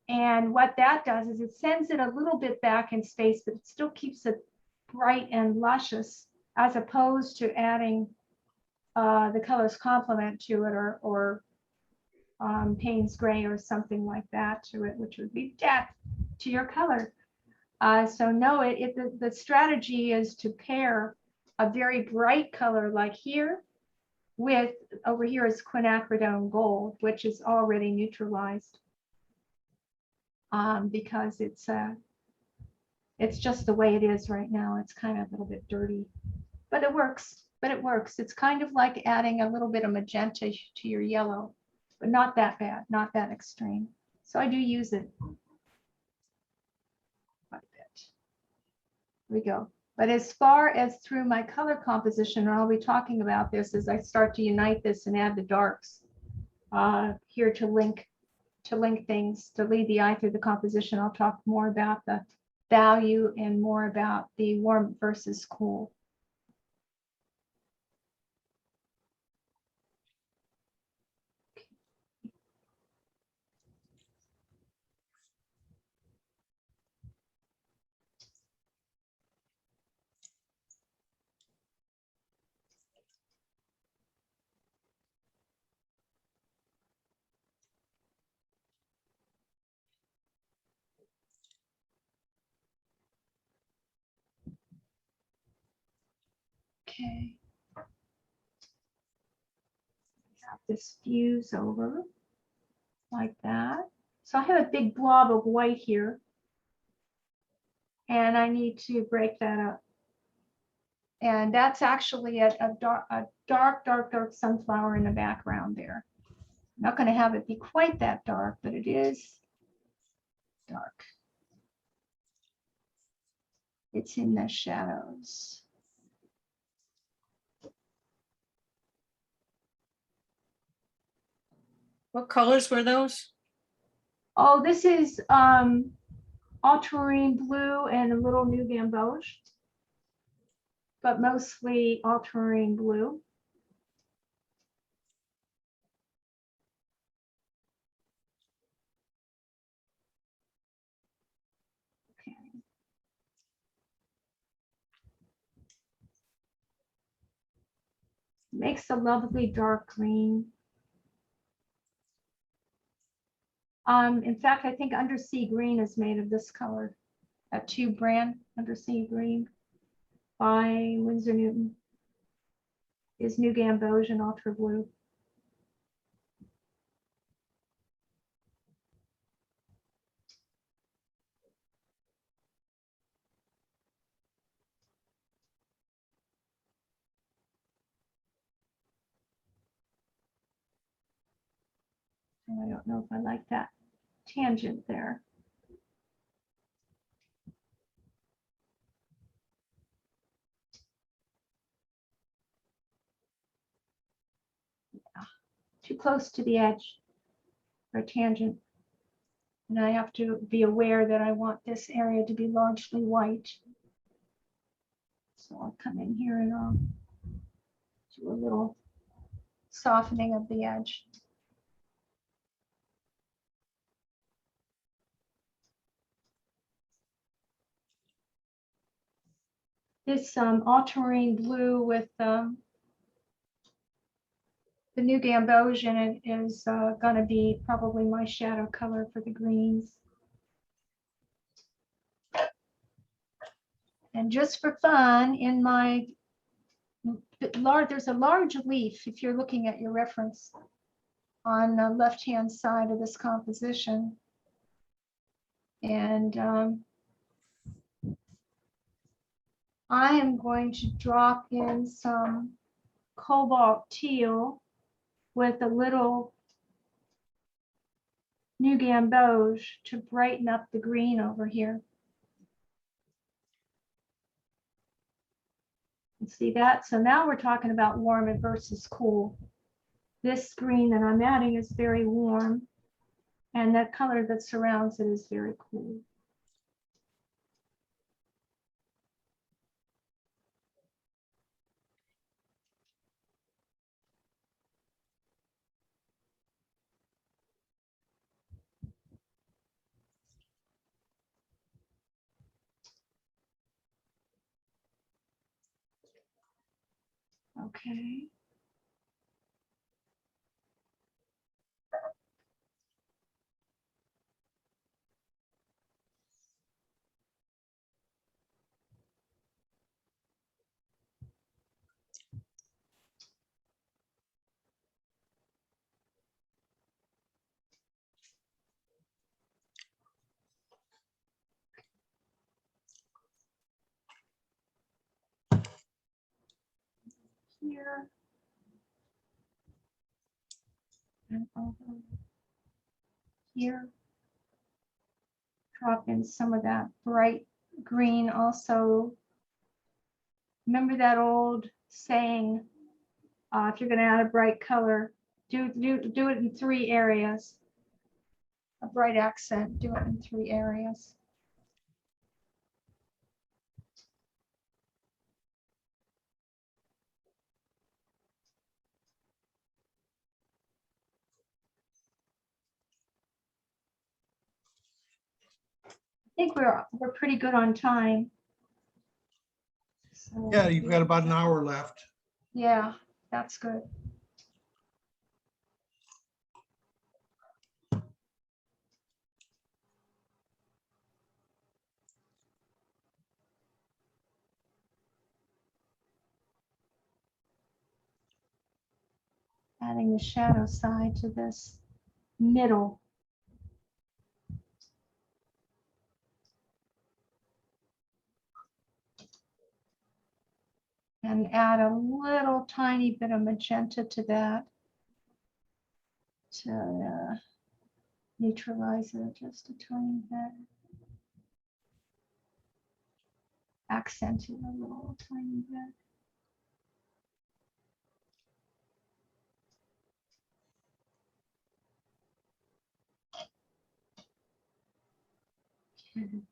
And what that does is it sends it a little bit back in space, but it still keeps it bright and luscious, as opposed to adding the color's complement to it, or Payne's gray or something like that to it, which would be depth to your color. So no, the strategy is to pair a very bright color like here with, over here is quinacridone gold, which is already neutralized, because it's just the way it is right now. It's kind of a little bit dirty, but it works. It's kind of like adding a little bit of magenta to your yellow, but not that bad, not that extreme. So I do use it quite a bit. Here we go. But as far as through my color composition, and I'll be talking about this as I start to unite this and add the darks here to link things, to lead the eye through the composition. I'll talk more about the value and more about the warm versus cool. Okay. Have this fuse over like that. So I have a big blob of white here, and I need to break that up. And that's actually a dark sunflower in the background there. I'm not going to have it be quite that dark, but it is dark. It's in the shadows. What colors were those? Oh, this is ultramarine blue and a little new gamboge, but mostly ultramarine blue. Okay. Makes a lovely dark green. In fact, I think undersea green is made of this color. That tube brand, undersea green by Winsor Newton, is new gamboge and ultra blue. I don't know if I like that tangent there. Yeah, too close to the edge for a tangent. And I have to be aware that I want this area to be largely white. So I'll come in here and I'll do a little softening of the edge. This ultramarine blue with the new gamboge in it is going to be probably my shadow color for the greens. And just for fun, in my there's a large leaf, if you're looking at your reference, on the left-hand side of this composition. And I am going to drop in some cobalt teal with a little new gamboge to brighten up the green over here. You see that? So now we're talking about warm versus cool. This green that I'm adding is very warm, and that color that surrounds it is very cool. Okay. Here. And over here. Drop in some of that bright green also. Remember that old saying, if you're going to add a bright color, do it in 3 areas. A bright accent, do it in 3 areas. I think we're pretty good on time. So, Yeah, you've got about an hour left. yeah, that's good. Adding the shadow side to this middle. And add a little tiny bit of magenta to that to neutralize it just a tiny bit. Accent it a little tiny bit. Okay.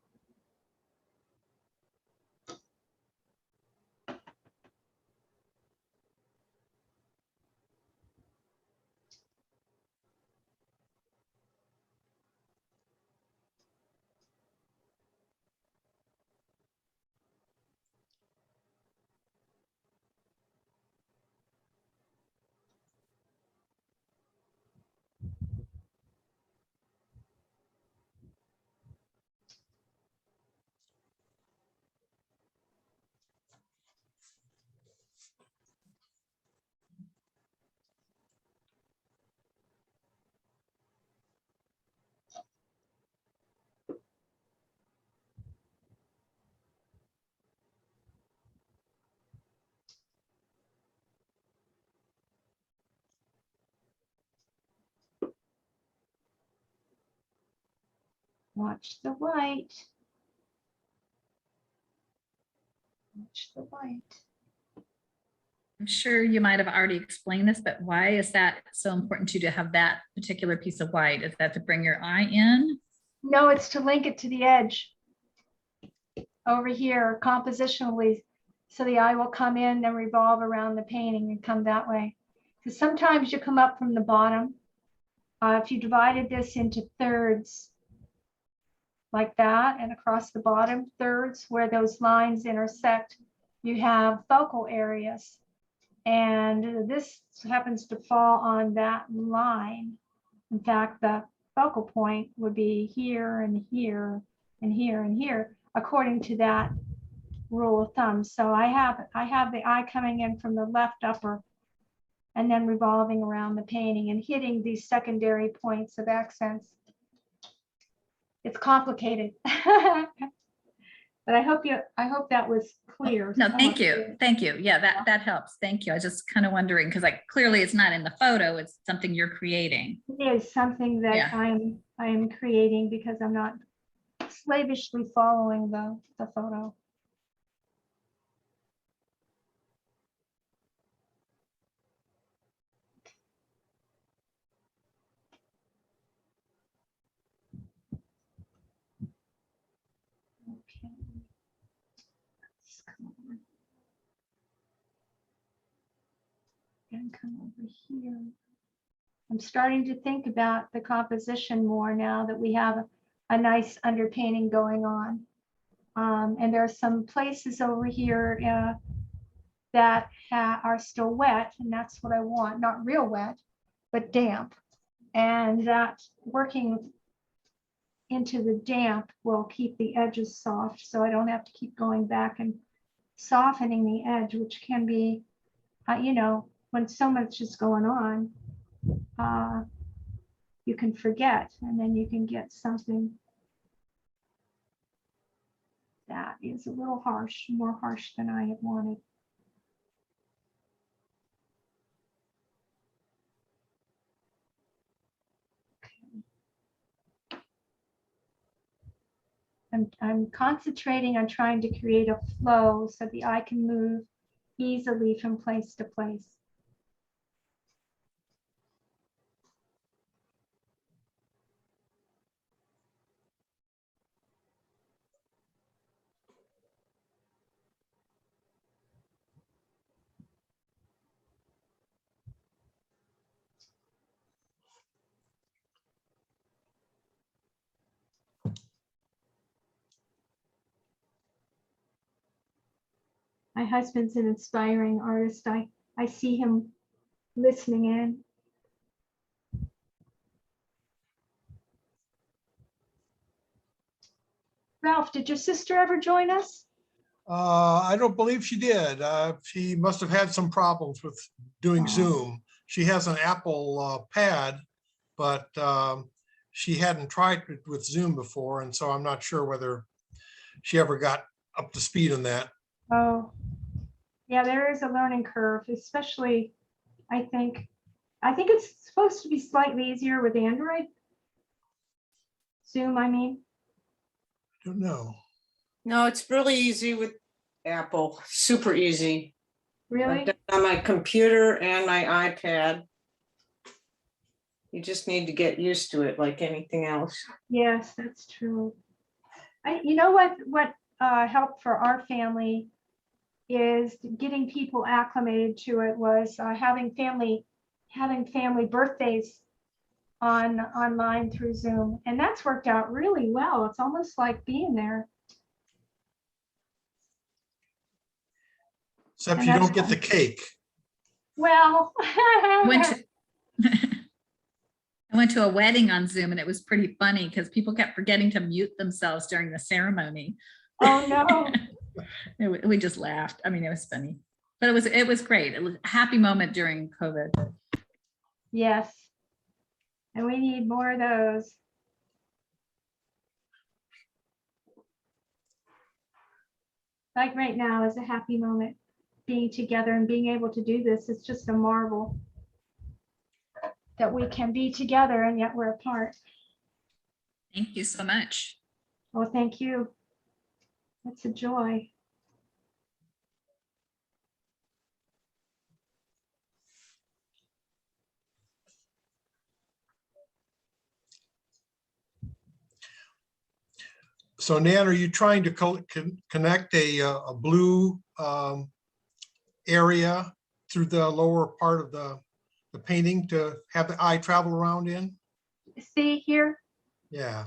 Watch the white. Watch the white. I'm sure you might have already explained this, but why is that so important to you to have that particular piece of white? Is that to bring your eye in? No, it's to link it to the edge over here compositionally. So the eye will come in and revolve around the painting and come that way. Because sometimes you come up from the bottom. If you divided this into thirds like that and across the bottom thirds where those lines intersect, you have focal areas. And this happens to fall on that line. In fact, the focal point would be here and here and here and here, according to that rule of thumb. So I have the eye coming in from the left upper and then revolving around the painting and hitting these secondary points of accents. It's complicated, but But I hope that was clear. No, thank somewhat you. clear. Thank you. Yeah, that helps. Thank you. I was just kind of wondering, because like clearly it's not in the photo, it's something you're creating. It is something that Yeah. I am creating because I'm not slavishly following the photo. Okay. Let's come over. And come over here. I'm starting to think about the composition more now that we have a nice underpainting going on. And there are some places over here that are still wet, and that's what I want. Not real wet, but damp. And that working into the damp will keep the edges soft, so I don't have to keep going back and softening the edge, which can be, you know, when so much is going on, you can forget, and then you can get something that is a little harsh, more harsh than I had wanted. I'm concentrating on trying to create a flow so the eye can move easily from place to place. My husband's an inspiring artist. I see him listening in. Ralph, did your sister ever join us? I don't believe she did. She must have had some problems with doing Oh. Zoom. She has an Apple pad, but she hadn't tried it with Zoom before, and so I'm not sure whether she ever got up to speed on that. Oh, yeah, there is a learning curve, especially, I think it's supposed to be slightly easier with Android. Zoom, I mean. Don't know. No, it's really easy with Apple, super easy. Really? I've done it on my computer and my iPad. You just need to get used to it like anything else. Yes, that's true. You know what helped for our family is getting people acclimated to it was having family birthdays online through Zoom, and that's worked out really well. It's almost like being there. Except And you that's don't get the cake. Well, I went to I went to a wedding on Zoom, and it was pretty funny because people kept forgetting to mute themselves during the ceremony. oh no. We just laughed. I mean, it was funny, but it was great. It was a happy moment during COVID. Yes. And we need more of those. Like right now is a happy moment. Being together and being able to do this is just a marvel that we can be together and yet we're apart. Thank you so much. Well, thank you. It's a joy. So Nan, are you trying to connect a blue area through the lower part of the painting to have the eye travel around in? See here? Yeah,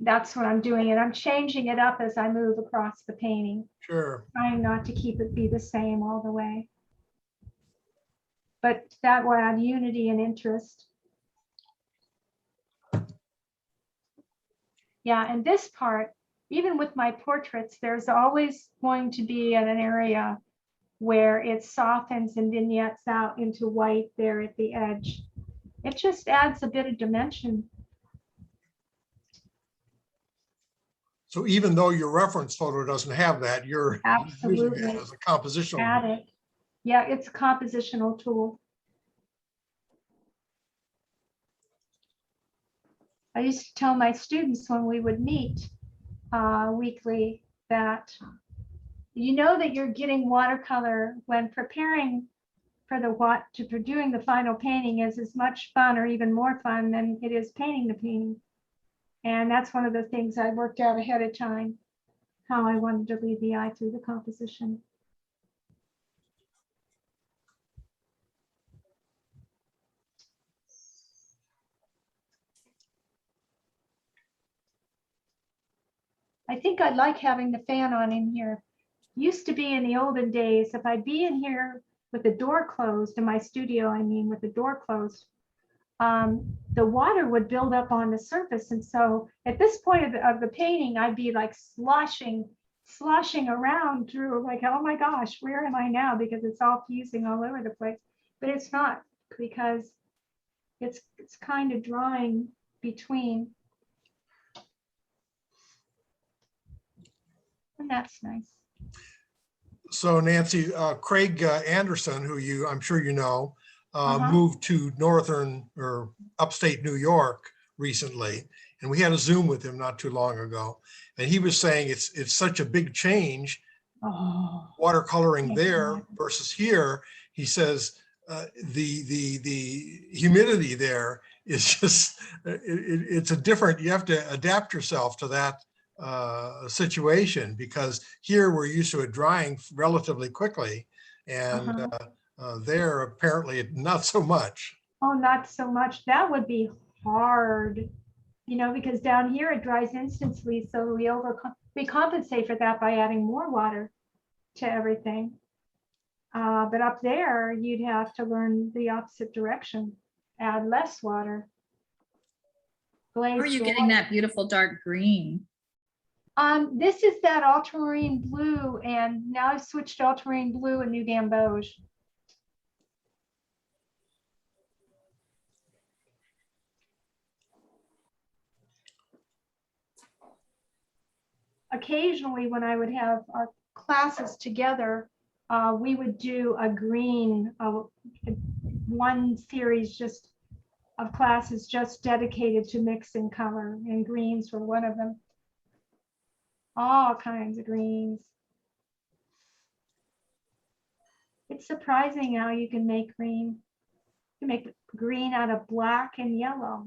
That's what I'm doing. And I'm changing it up as I move across the painting, sure. trying not to keep it be the same all the way. But that will add unity and interest. Yeah, and this part, even with my portraits, there's always going to be an area where it softens and vignettes out into white there at the edge. It just adds a bit of dimension. So even though your reference photo doesn't have that, you're using Absolutely. it as a compositional. Add it. Yeah, it's a compositional tool. I used to tell my students when we would meet weekly that you know that you're getting watercolor when preparing for doing the final painting is as much fun or even more fun than it is painting the painting. And that's one of the things I worked out ahead of time, how I wanted to lead the eye through the composition. I think I like having the fan on in here. Used to be in the olden days, if I'd be in here with the door closed, in my studio, I mean, with the door closed, the water would build up on the surface. And so at this point of the painting, I'd be like sloshing around through like, oh my gosh, where am I now? Because it's all fusing all over the place. But it's not, because it's kind of drying between. And that's nice. So Nancy, Craig Anderson, who I'm sure you know, Uh-huh. moved to northern or upstate New York recently, and we had a Zoom with him not too long ago. And he was saying it's such a big change, Oh, watercoloring yeah. there versus here. He says the humidity there is just it's a different. You have to adapt yourself to that situation, because here we're used to it drying relatively quickly, and there apparently not so much. Oh, not so much. That would be hard, you know, because down here it dries instantly. So we compensate for that by adding more water to everything. But up there, you'd have to learn the opposite direction, add less water. How are you getting that beautiful dark green? This is that ultramarine blue, and now I've switched to ultramarine blue and new gamboge. Occasionally, when I would have our classes together, we would do a green, one series just of classes just dedicated to mixing color, and greens were one of them. All kinds of greens. It's surprising how you can make green. You can make green out of black and yellow.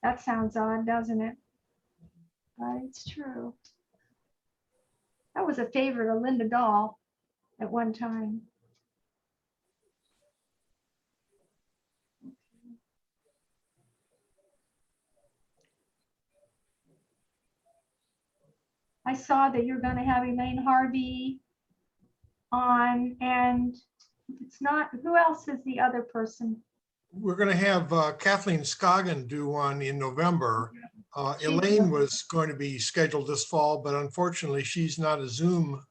That sounds odd, doesn't it? But it's true. That was a favorite of Linda Dahl at one time. I saw that you're going to have Elaine Harvey on, and it's not, who else is the other person? We're going to have Kathleen Scoggin do one in November. Elaine was going to be scheduled this fall, but unfortunately she's not a Zoom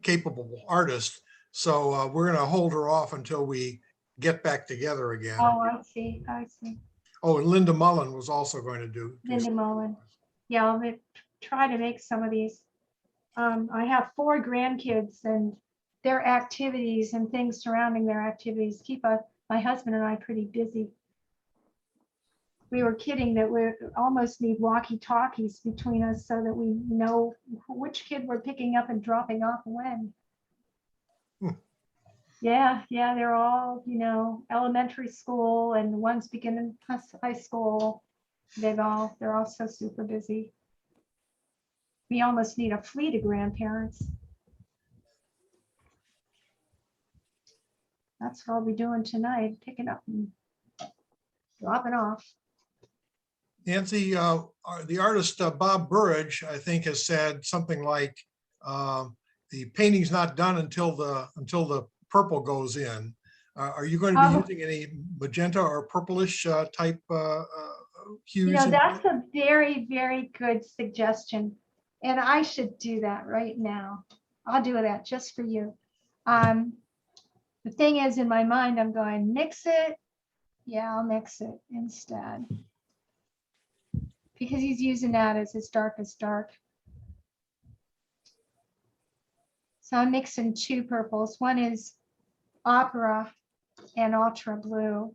capable artist. So we're going to hold her off until we get back together again. Oh, I see. I see. Oh, and Linda Mullen was also going to do. Linda Mullen. Yeah, I'll try to make some of these. I have 4 grandkids, and their activities and things surrounding their activities keep my husband and I pretty busy. We were kidding that we almost need walkie-talkies between us so that we know which kid we're picking up and dropping off when. Yeah, they're all, you know, elementary school, and one's beginning high school. They're all so super busy. We almost need a fleet of grandparents. That's what I'll be doing tonight, picking up and dropping off. Nancy, the artist Bob Burridge, I think, has said something like the painting's not done until the purple goes in. Are you going to be using any magenta or purplish type hues? You know, that's a very, very good suggestion. And I should do that right now. I'll do that just for you. The thing is, in my mind, I'm going, mix it. Yeah, I'll mix it instead. because he's using that as his darkest dark. So I'm mixing two purples. One is Opera and Ultra Blue.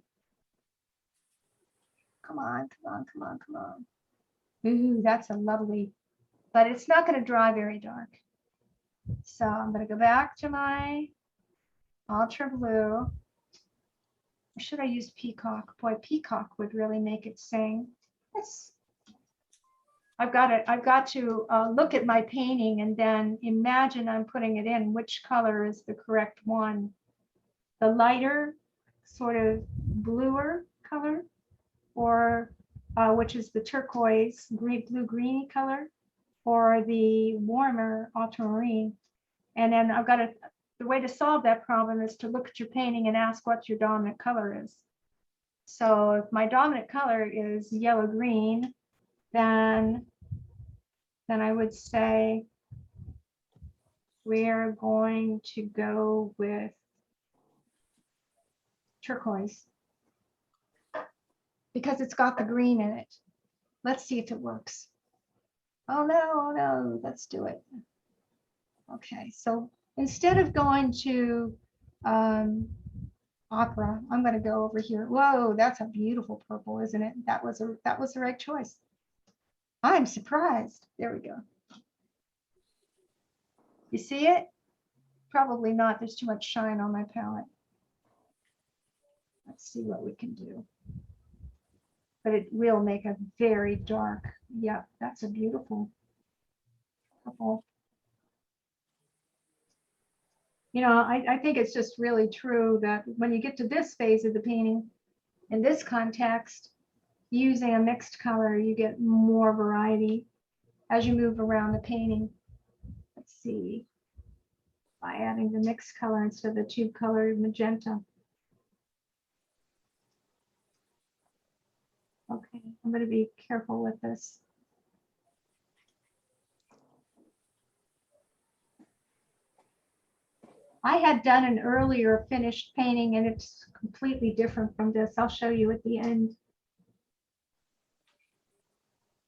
Come on, come on, come on, come on. Ooh, that's a lovely, but it's not going to dry very dark. So I'm going to go back to my Ultra Blue. Or should I use Peacock? Boy, Peacock would really make it sing. I've got to look at my painting and then imagine I'm putting it in. Which color is the correct one? The lighter, sort of bluer color, or which is the turquoise, blue-greeny color, or the warmer ultramarine. And then I've got the way to solve that problem is to look at your painting and ask what your dominant color is. So if my dominant color is yellow-green, then I would say we're going to go with turquoise because it's got the green in it. Let's see if it works. Oh no, let's do it. Okay, so instead of going to Opera, I'm going to go over here. Whoa, that's a beautiful purple, isn't it? That was the right choice. I'm surprised. There we go. You see it? Probably not. There's too much shine on my palette. Let's see what we can do. But it will make a very dark. Yeah, that's a beautiful purple. You know, I think it's just really true that when you get to this phase of the painting, in this context, using a mixed color, you get more variety as you move around the painting. Let's see, by adding the mixed color instead of the tube color magenta. Okay, I'm going to be careful with this. I had done an earlier finished painting and it's completely different from this. I'll show you at the end.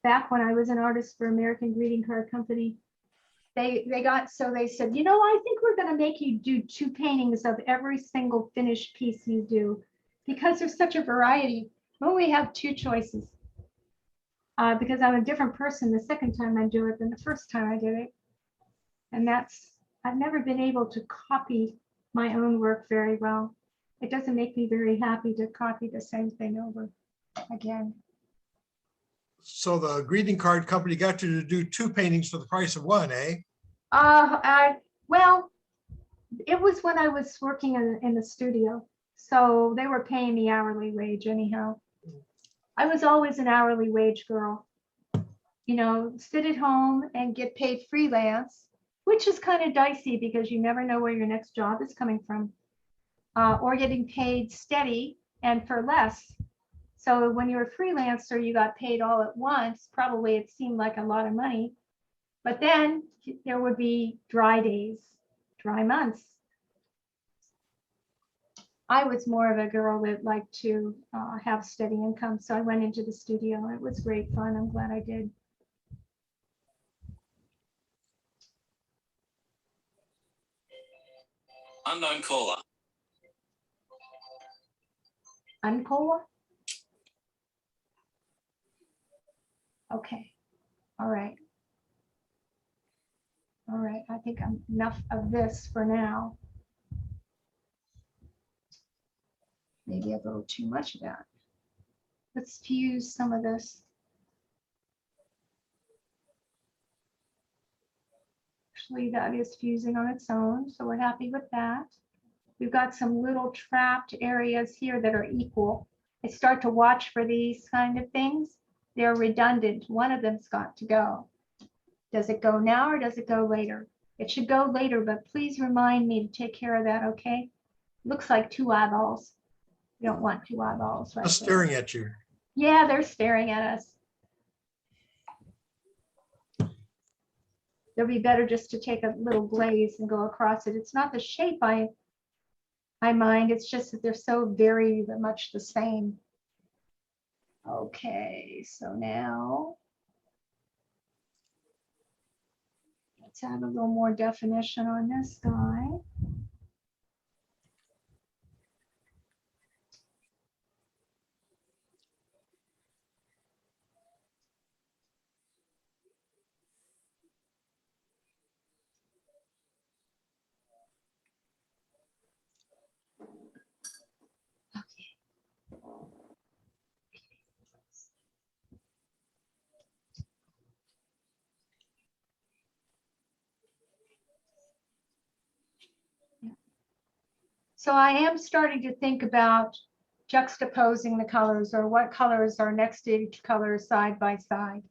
Back when I was an artist for American Greeting Card Company, they said, you know, I think we're going to make you do 2 paintings of every single finished piece you do because there's such a variety. Well, we have 2 choices because I'm a different person the second time I do it than the first time I did it. And I've never been able to copy my own work very well. It doesn't make me very happy to copy the same thing over again. So the greeting card company got you to do 2 paintings for the price of 1, eh? Well, it was when I was working in the studio. So they were paying me hourly wage anyhow. I was always an hourly wage girl. You know, sit at home and get paid freelance, which is kind of dicey because you never know where your next job is coming from, or getting paid steady and for less. So when you're a freelancer, you got paid all at once. Probably it seemed like a lot of money, but then there would be dry days, dry months. I was more of a girl that liked to have steady income. So I went into the studio. It was great fun. I'm glad I did. Unknown caller. Uncola? Okay. All right. All right. I think I'm enough of this for now. Maybe a little too much of that. Let's fuse some of this. Actually, that is fusing on its own, so we're happy with that. We've got some little trapped areas here that are equal. I start to watch for these kind of things. They're redundant. One of them's got to go. Does it go now or does it go later? It should go later, but please remind me to take care of that, okay? Looks like 2 eyeballs. You don't want 2 eyeballs right Just there. staring at you. Yeah, they're staring at us. It'll be better just to take a little glaze and go across it. It's not the shape I mind, it's just that they're so very much the same. Okay, so now Let's add a little more definition on this guy. So I am starting to think about juxtaposing the colors, or what colors are next to each color side by side.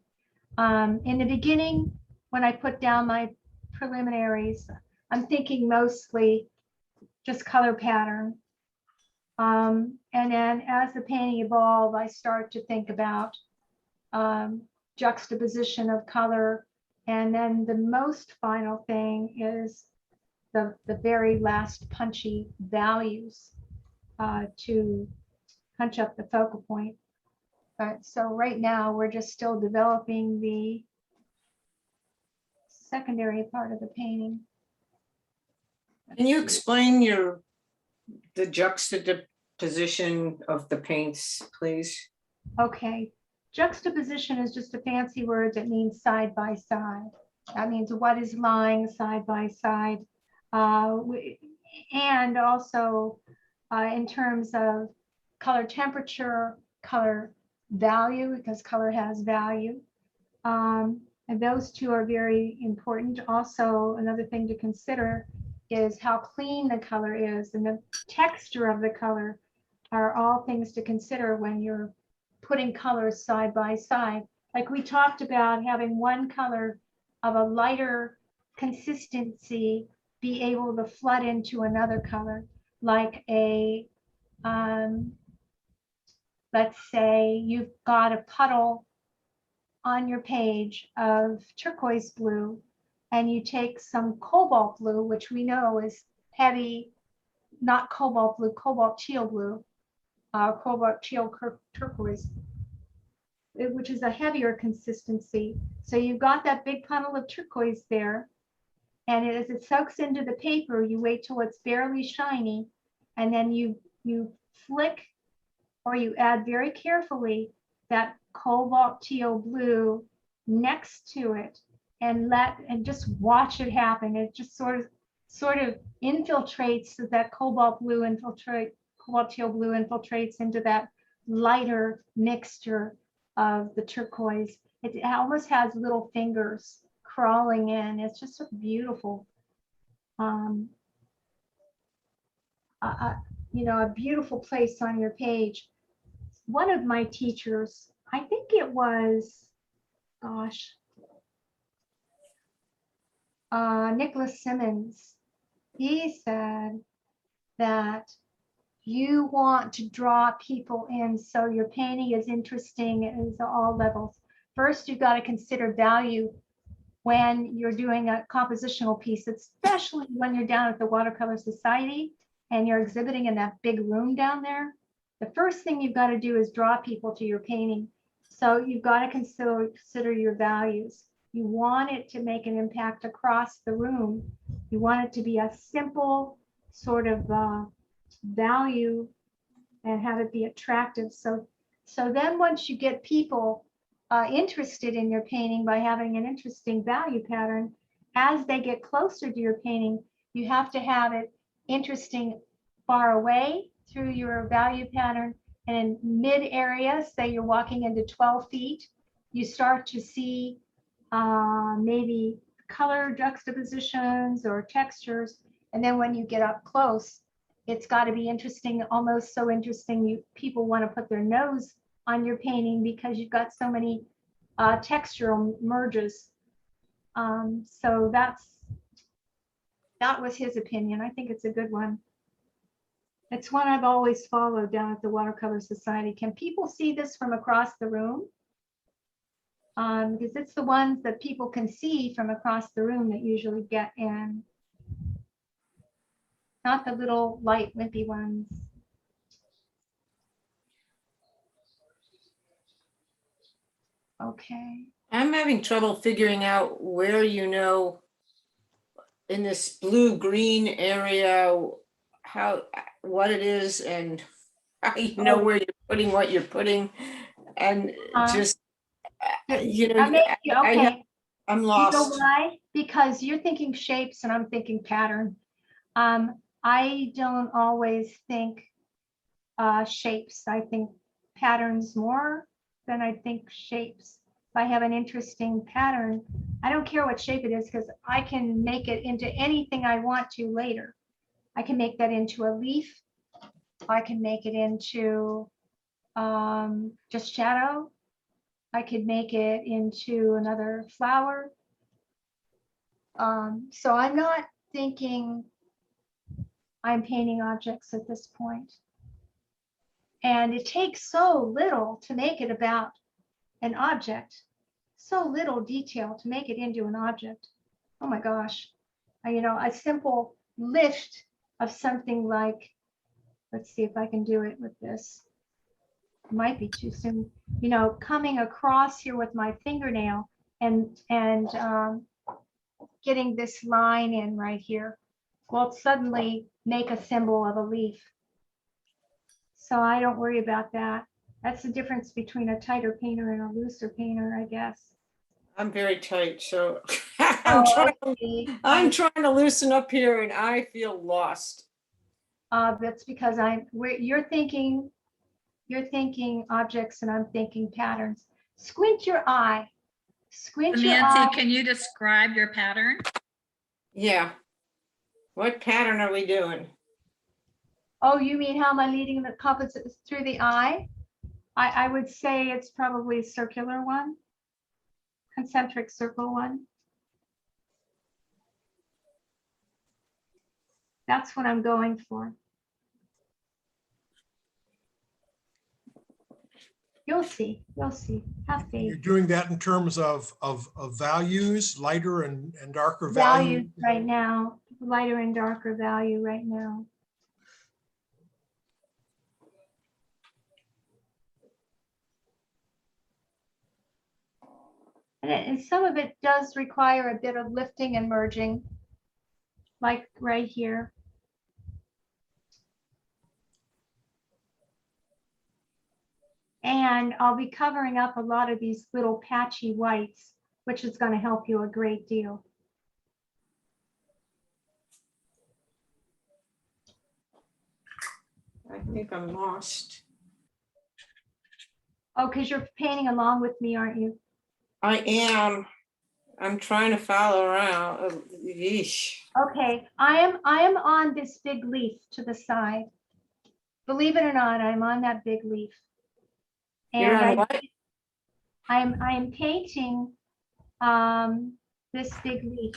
In the beginning, when I put down my preliminaries, I'm thinking mostly just color pattern. And then as the painting evolves, I start to think about juxtaposition of color. And then the most final thing is the very last punchy values to punch up the focal point. So right now we're just still developing the secondary part of the painting. Can you explain the juxtaposition of the paints, please? Okay, juxtaposition is just a fancy word that means side by side. That means what is lying side by side. And also in terms of color temperature, color value, because color has value. And those two are very important. Also, another thing to consider is how clean the color is, and the texture of the color are all things to consider when you're putting colors side by side. Like we talked about having one color of a lighter consistency be able to flood into another color, like a, let's say you've got a puddle on your page of turquoise blue, and you take some cobalt blue, which we know is heavy, not cobalt blue, cobalt teal blue, cobalt teal turquoise, which is a heavier consistency. So you've got that big puddle of turquoise there, and as it soaks into the paper, you wait till it's barely shiny, and then you flick, or you add very carefully that cobalt teal blue next to it, and just watch it happen. It just sort of infiltrates, so that cobalt teal blue infiltrates into that lighter mixture of the turquoise. It almost has little fingers crawling in. It's just so beautiful. A beautiful place on your page. One of my teachers, I think it was, Nicholas Simmons, he said that you want to draw people in so your painting is interesting at all levels. First, you've got to consider value when you're doing a compositional piece, especially when you're down at the Watercolor Society and you're exhibiting in that big room down there. The first thing you've got to do is draw people to your painting. So you've got to consider your values. You want it to make an impact across the room. You want it to be a simple sort of value and have it be attractive. So then once you get people interested in your painting by having an interesting value pattern, as they get closer to your painting, you have to have it interesting far away through your value pattern, and in mid area, say you're walking into 12 feet, you start to see maybe color juxtapositions or textures. And then when you get up close, it's got to be interesting, almost so interesting people want to put their nose on your painting because you've got so many textural merges. So that was his opinion. I think it's a good one. It's one I've always followed down at the Watercolor Society. Can people see this from across the room? Because it's the ones that people can see from across the room that usually get in. Not the little light wimpy ones. Okay. I'm having trouble figuring out where in this blue-green area, what it is and how you know where you're putting what you're putting, and just, you know, Okay. I'm You know lost. why? Because you're thinking shapes and I'm thinking pattern. I don't always think shapes. I think patterns more than I think shapes. If I have an interesting pattern, I don't care what shape it is because I can make it into anything I want to later. I can make that into a leaf. I can make it into just shadow. I could make it into another flower. So I'm not thinking I'm painting objects at this point. And it takes so little to make it about an object, so little detail to make it into an object. Oh my gosh. You know, a simple lift of something like, let's see if I can do it with this. It might be too soon. You know, coming across here with my fingernail and getting this line in right here will suddenly make a symbol of a leaf. So I don't worry about that. That's the difference between a tighter painter and a looser painter, I guess. I'm very tight, so Oh, I'm trying to loosen up here and I feel lost. that's because you're thinking objects and I'm thinking patterns. Squint your eye. Squint your Nancy, eye. can you describe your pattern? Yeah. What pattern are we doing? Oh, you mean how am I leading the compass through the eye? I would say it's probably a circular one, concentric circle one. That's what I'm going for. You'll see, have You're faith. doing that in terms of values, lighter and darker value. Values right now, lighter and darker value right now. And some of it does require a bit of lifting and merging, like right here. And I'll be covering up a lot of these little patchy whites, which is going to help you a great deal. I think I'm lost. Oh, because you're painting along with me, aren't you? I am. I'm trying to follow around. Oh, yeesh. Okay, I am on this big leaf to the side. Believe it or not, I'm on that big leaf. You're And on what? I am painting this big leaf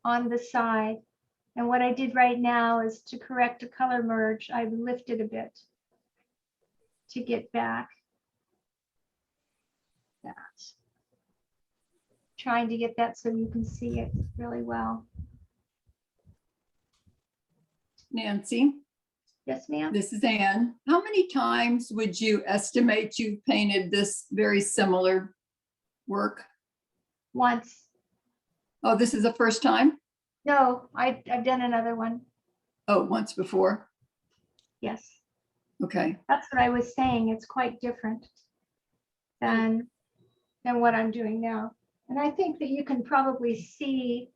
on the side. And what I did right now is to correct a color merge. I've lifted a bit to get back that. Trying to get that so you can see it really well. Nancy, Yes, ma'am. this is Anne. How many times would you estimate you've painted this very similar work? Once. Oh, this is the first time? No, I've done another one. Oh, once before? Yes. Okay. That's what I was saying. It's quite different than what I'm doing now. And I think that you can probably see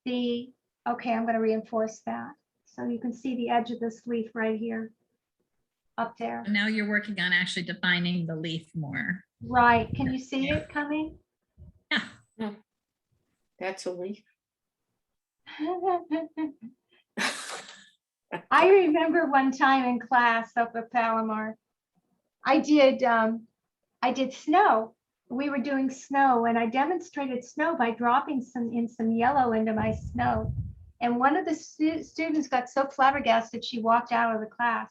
the, okay, I'm going to reinforce that. So you can see the edge of this leaf right here, up there. Now you're working on actually defining the leaf more. Right. Can you see it coming? Yeah. That's a leaf. I remember one time in class up at Palomar, I did snow. We were doing snow and I demonstrated snow by dropping some yellow into my snow. And one of the students got so flabbergasted she walked out of the class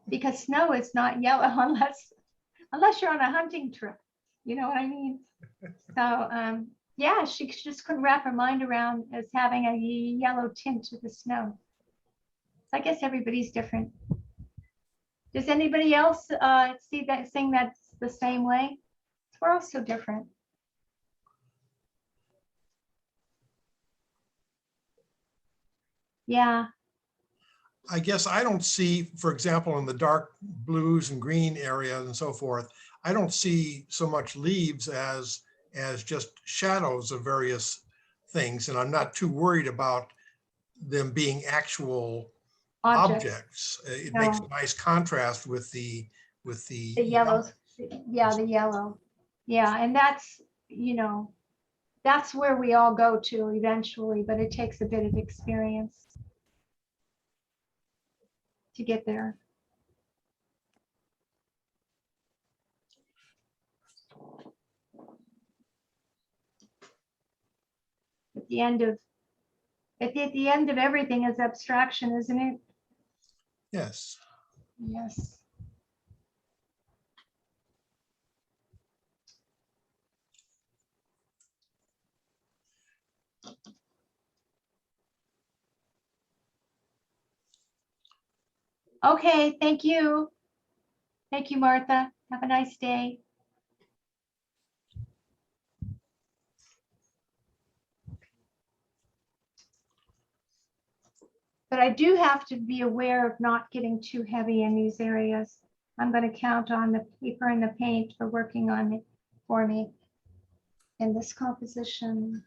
because snow is not yellow unless you're on a hunting trip. You know what I mean? So yeah, she just couldn't wrap her mind around as having a yellow tint to the snow. So I guess everybody's different. Does anybody else see that, saying that's the same way? We're all so different. Yeah, I guess I don't see, for example, in the dark blues and green area and so forth, I don't see so much leaves as just shadows of various things. And I'm not too worried about them being actual objects, objects. It makes a No. nice contrast with the the yellows, yeah, the yellow. Yeah, and that's, you know, that's where we all go to eventually, but it takes a bit of experience to get there. At the end of, at the end of everything is abstraction, isn't it? Yes. Yes. Okay, thank you. Thank you, Martha. Have a nice day. But I do have to be aware of not getting too heavy in these areas. I'm going to count on the paper and the paint for working on it for me in this composition.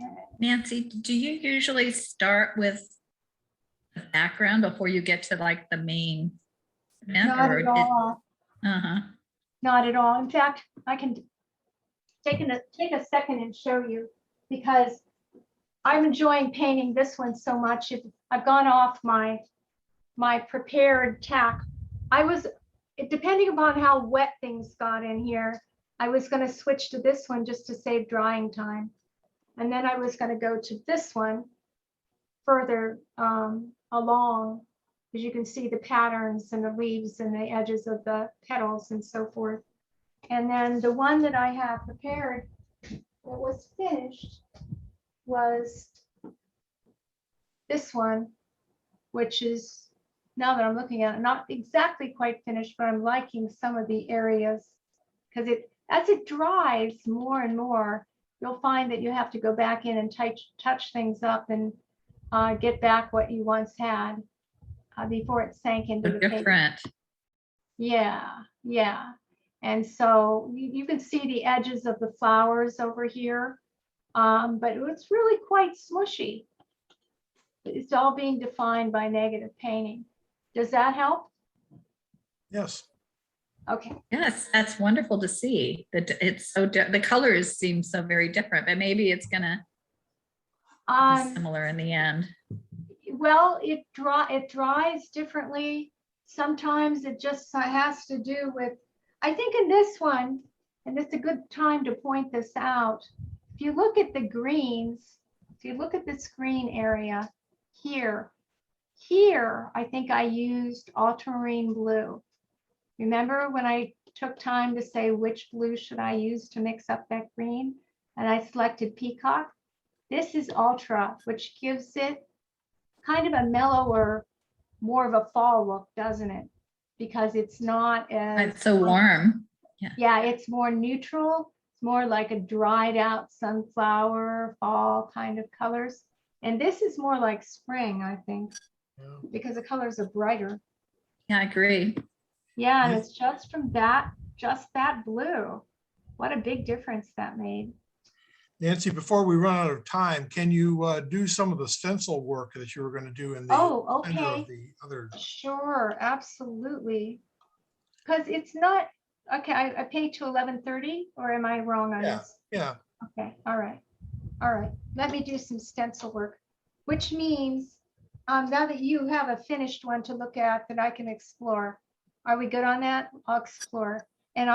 Okay. Nancy, do you usually start with the background before you get to like the main event? Not or at all. Uh-huh. Not at all. In fact, I can take a second and show you, because I'm enjoying painting this one so much. I've gone off my prepared tack. Depending upon how wet things got in here, I was going to switch to this one just to save drying time. And then I was going to go to this one further along, as you can see the patterns and the leaves and the edges of the petals and so forth. And then the one that I have prepared that was finished was this one, which is, now that I'm looking at it, not exactly quite finished, but I'm liking some of the areas, because as it dries more and more, you'll find that you have to go back in and touch things up and get back what you once had before it sank into the paper. Different. Yeah, yeah. And so you can see the edges of the flowers over here, but it's really quite smushy. It's all being defined by negative painting. Does that help? Yes. Okay. Yes, that's wonderful to see that it's so the colors seem so very different, but maybe it's gonna be similar in the end. Well, it dries differently. Sometimes it just has to do with, I think in this one, and it's a good time to point this out. If you look at the greens, if you look at this green area here, I think I used ultramarine blue. Remember when I took time to say which blue should I use to mix up that green? And I selected peacock. This is ultra, which gives it kind of a mellower, more of a fall look, doesn't it? Because it's not as It's so warm. Yeah, it's more neutral. It's more like a dried out sunflower fall kind of colors. And this is more like spring, I think, because the colors are brighter. Yeah, I agree. Yeah, and it's just from that, just that blue. What a big difference that made. Nancy, before we run out of time, can you do some of the stencil work that you were going to do in the Oh, center okay. of the other? Sure, absolutely. Because it's not, okay, I paid to 11:30, or am I wrong on Yeah, this? yeah. Okay, all right. All right, let me do some stencil work, which means now that you have a finished one to look at that I can explore. Are we good on that? I'll explore. And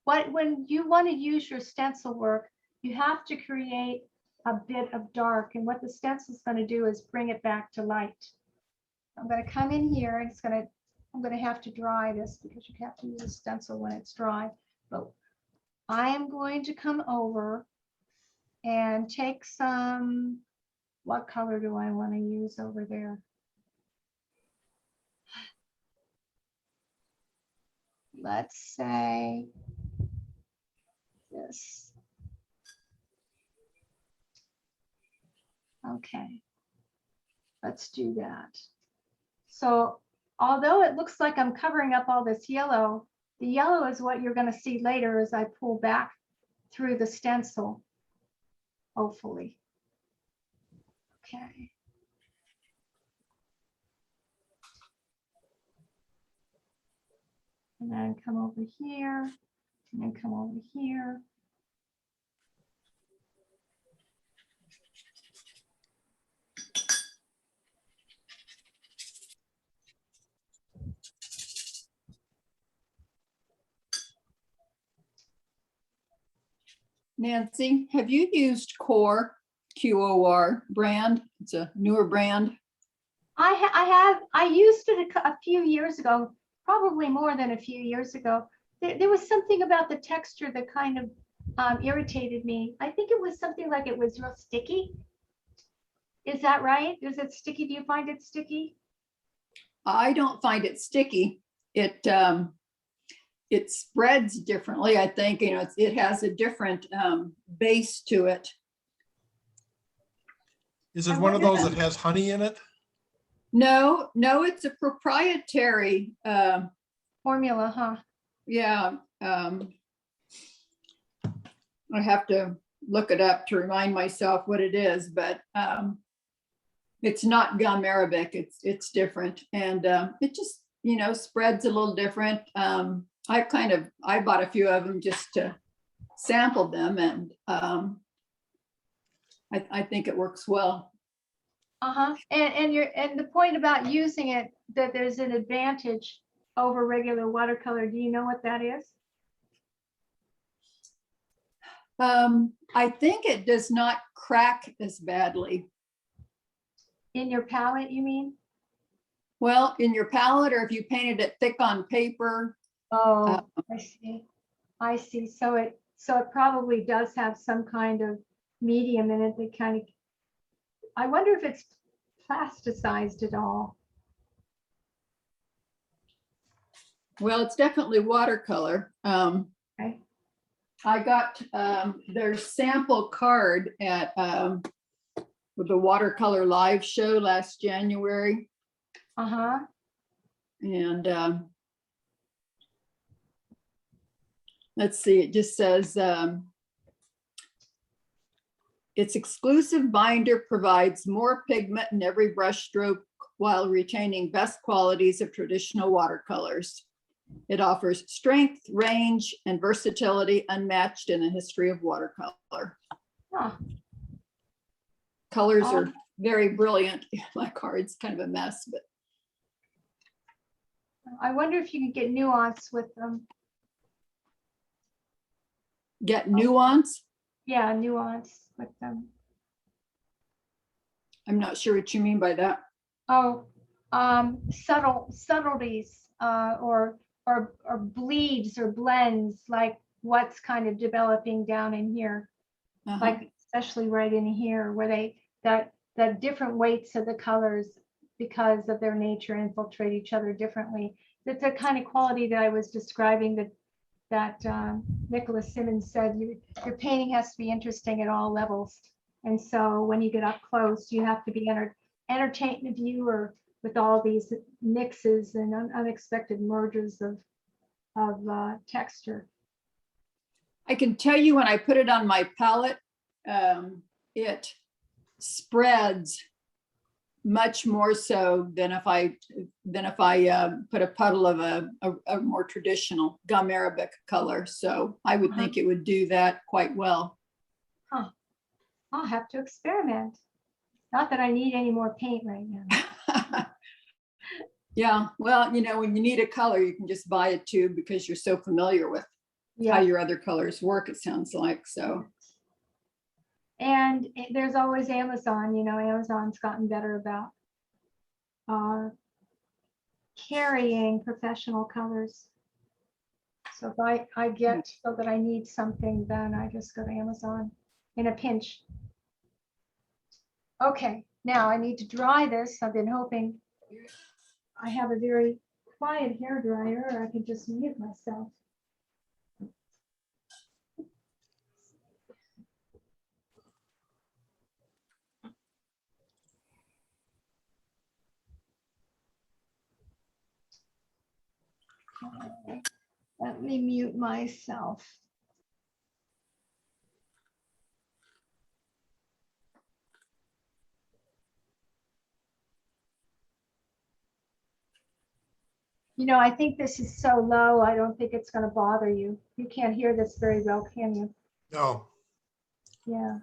when you want to use your stencil work, you have to create a bit of dark. And what the stencil is going to do is bring it back to light. I'm going to come in here and I'm going to have to dry this, because you have to use a stencil when it's dry. But I am going to come over and take some, what color do I want to use over there? Let's say this. Okay. Let's do that. So although it looks like I'm covering up all this yellow, the yellow is what you're going to see later as I pull back through the stencil, hopefully. Okay. And then come over here, and then come over here. Nancy, have you used Core, QOR brand? It's a newer brand. I used it a few years ago, probably more than a few years ago. There was something about the texture that kind of irritated me. I think it was something like it was real sticky. Is that right? Is it sticky? Do you find it sticky? I don't find it sticky. It spreads differently. I think, you know, it has a different base to it. Is it one of those that has honey in it? No, it's a proprietary, Formula, huh? yeah. I have to look it up to remind myself what it is, but it's not gum arabic. It's different, and it just, you know, spreads a little different. I bought a few of them just to sample them, and I think it works well. Uh-huh. And the point about using it, that there's an advantage over regular watercolor. Do you know what that is? I think it does not crack as badly. In your palette, you mean? Well, in your palette, or if you painted it thick on paper. Oh, I see. I see. So it probably does have some kind of medium in it that kind of, I wonder if it's plasticized at all. Well, it's definitely watercolor. Okay. I got their sample card at with the watercolor live show last January. Uh-huh. And let's see, it just says its exclusive binder provides more pigment in every brush stroke while retaining best qualities of traditional watercolors. It offers strength, range, and versatility unmatched in the history of watercolor. Huh. Colors are very brilliant. My card's kind of a mess, but I wonder if you can get nuance with them. get nuance. Yeah, nuance with them. I'm not sure what you mean by that. Oh, subtleties, or bleeds or blends, like what's kind of developing down in here, like especially right in here, where that different weights of the colors, because of their nature, infiltrate each other differently. That's the kind of quality that I was describing, that Nicholas Simmons said, your painting has to be interesting at all levels. And so when you get up close, you have to be entertaining the viewer with all these mixes and unexpected mergers of texture. I can tell you when I put it on my palette, it spreads much more so than if I put a puddle of a more traditional gum arabic color. So I would think it would do that quite well. Huh. I'll have to experiment. Not that I need any more paint right now. Yeah, well, you know, when you need a color, you can just buy a tube because you're so familiar with how your other colors work, it sounds like. So. And there's always Amazon, you know, Amazon's gotten better about carrying professional colors. So if I get so that I need something, then I just go to Amazon in a pinch. Okay, now I need to dry this. I've been hoping I have a very quiet hair dryer, or I can just mute myself. Okay. Let me mute myself. You know, I think this is so low, I don't think it's going to bother you. You can't hear this very well, can you? No, Yeah.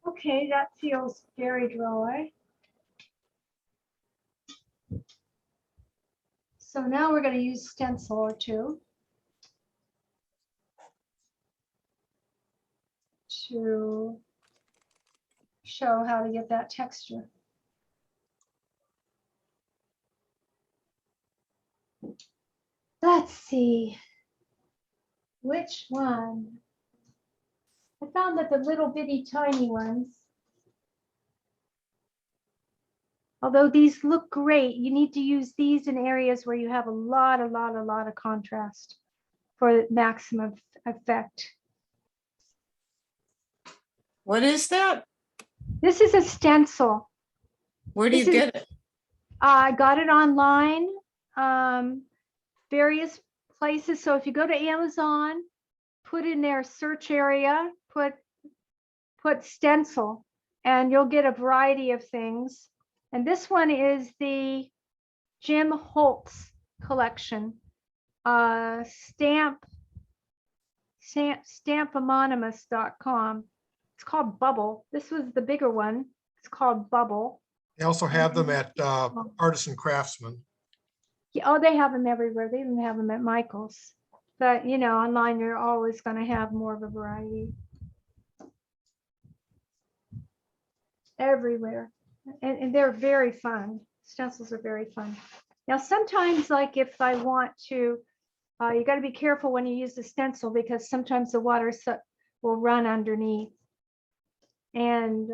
Okay, that feels very dry. So now we're going to use stencil or two to show how to get that texture. Let's see. Which one? I found that the little bitty tiny ones, although these look great, you need to use these in areas where you have a lot of contrast for maximum effect. What is that? This is a stencil. Where do you This is- get it? I got it online, various places. So if you go to Amazon, put in their search area, put stencil, and you'll get a variety of things. And this one is the Jim Holtz collection, stampanonymous.com. It's called Bubble. This was the bigger one. It's called Bubble. they also have them at Artisan Craftsman. Yeah, oh, they have them everywhere. They even have them at Michael's. But you know, online you're always going to have more of a variety. Everywhere. And they're very fun. Stencils are very fun. Now, sometimes, like if I want to, you got to be careful when you use the stencil because sometimes the water will run underneath. And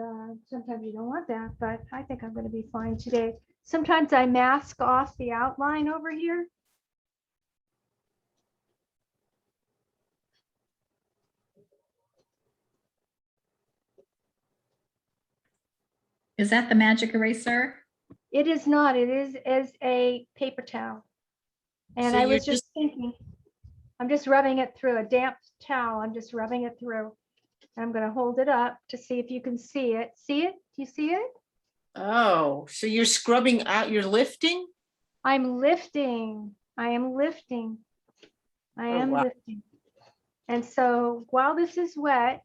sometimes you don't want that, but I think I'm going to be fine today. Sometimes I mask off the outline over here. Is that the magic eraser? It is not. It is as a paper towel. And So I you're was just thinking, I'm just rubbing it through a damp towel. I'm just rubbing it through. I'm going to hold it up to see if you can see it. See it? Do you see it? Oh, so you're scrubbing out, you're lifting? I'm lifting. I am lifting. I Oh, am wow. lifting. And so while this is wet,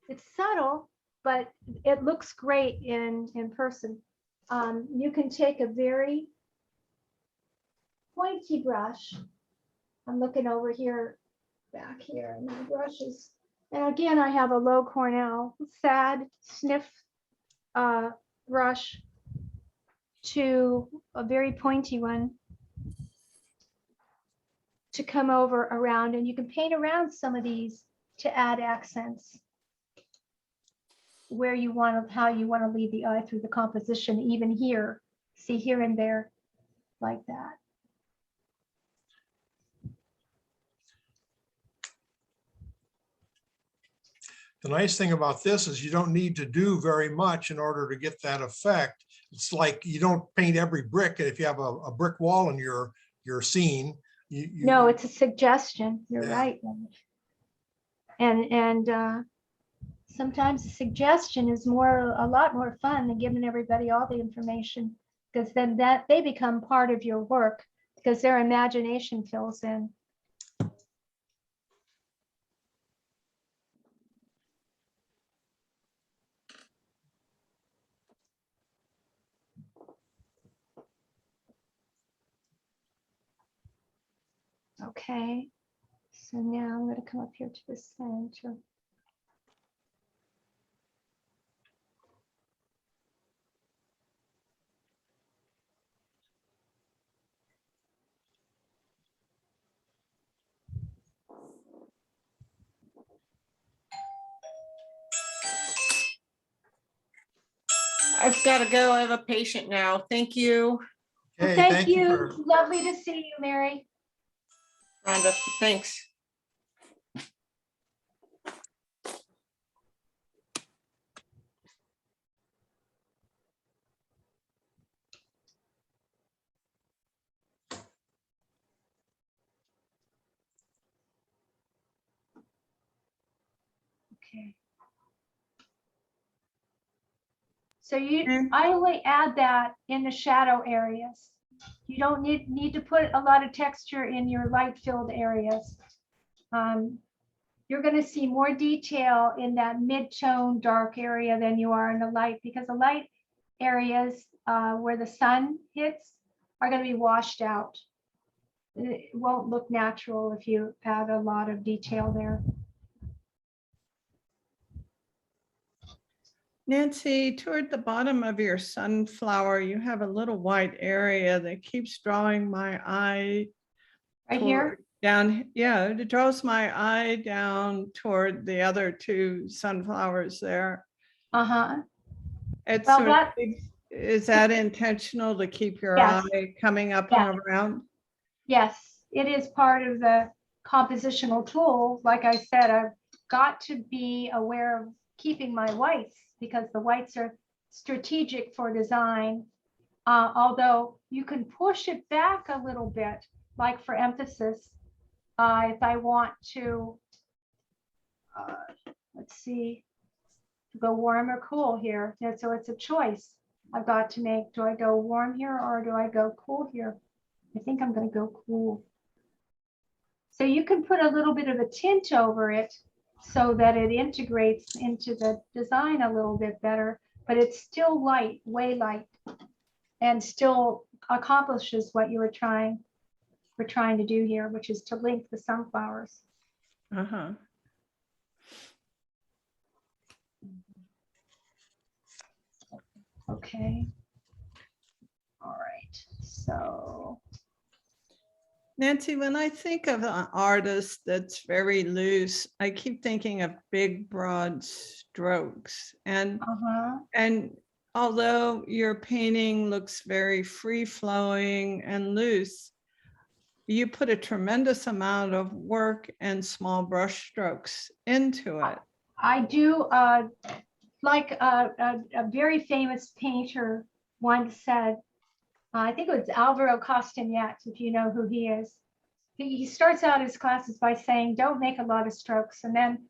it's subtle, but it looks great in person. You can take a very pointy brush. I'm looking over here, back here, and my brushes. And again, I have a low Cornell sad sniff brush to a very pointy one to come over around, and you can paint around some of these to add accents where you want to, how you want to lead the eye through the composition, even here, see here and there, like that. The nice thing about this is you don't need to do very much in order to get that effect. It's like you don't paint every brick. If you have a brick wall in your scene, No, it's a suggestion. You're Yeah. right. And sometimes a suggestion is a lot more fun than giving everybody all the information, because then that they become part of your work because their imagination fills in. Okay, so now I'm going to come up here to the center. I've got to go. I have a patient now. Thank you, Well, Okay, thank you. for- Lovely to see you, Mary. Rhonda. Thanks. Okay. So Okay. I only add that in the shadow areas. You don't need to put a lot of texture in your light filled areas. You're going to see more detail in that mid-tone dark area than you are in the light, because the light areas where the sun hits are going to be washed out. It won't look natural if you add a lot of detail there. Nancy, toward the bottom of your sunflower, you have a little white area that keeps drawing my eye Right here? toward- down, yeah, it draws my eye down toward the other two sunflowers there. Uh-huh. It's Well, sort of, that- is that intentional to keep your Yes. eye coming up Yeah. and around? Yes, it is part of the compositional tool. Like I said, I've got to be aware of keeping my whites, because the whites are strategic for design. Although you can push it back a little bit, like for emphasis, if I want to, let's see, go warm or cool here. And so it's a choice I've got to make. Do I go warm here or do I go cool here? I think I'm going to go cool. So you can put a little bit of a tint over it so that it integrates into the design a little bit better, but it's still light, way light, and still accomplishes what we're trying to do here, which is to link the sunflowers. Uh-huh. Okay. All right, so. Nancy, when I think of an artist that's very loose, I keep thinking of big, broad strokes. And although your painting looks very free flowing and loose, you put a tremendous amount of work and small brush strokes into it. I do, like a very famous painter once said, I think it was Alvaro Costagnet, if you know who he is. He starts out his classes by saying, don't make a lot of strokes. And then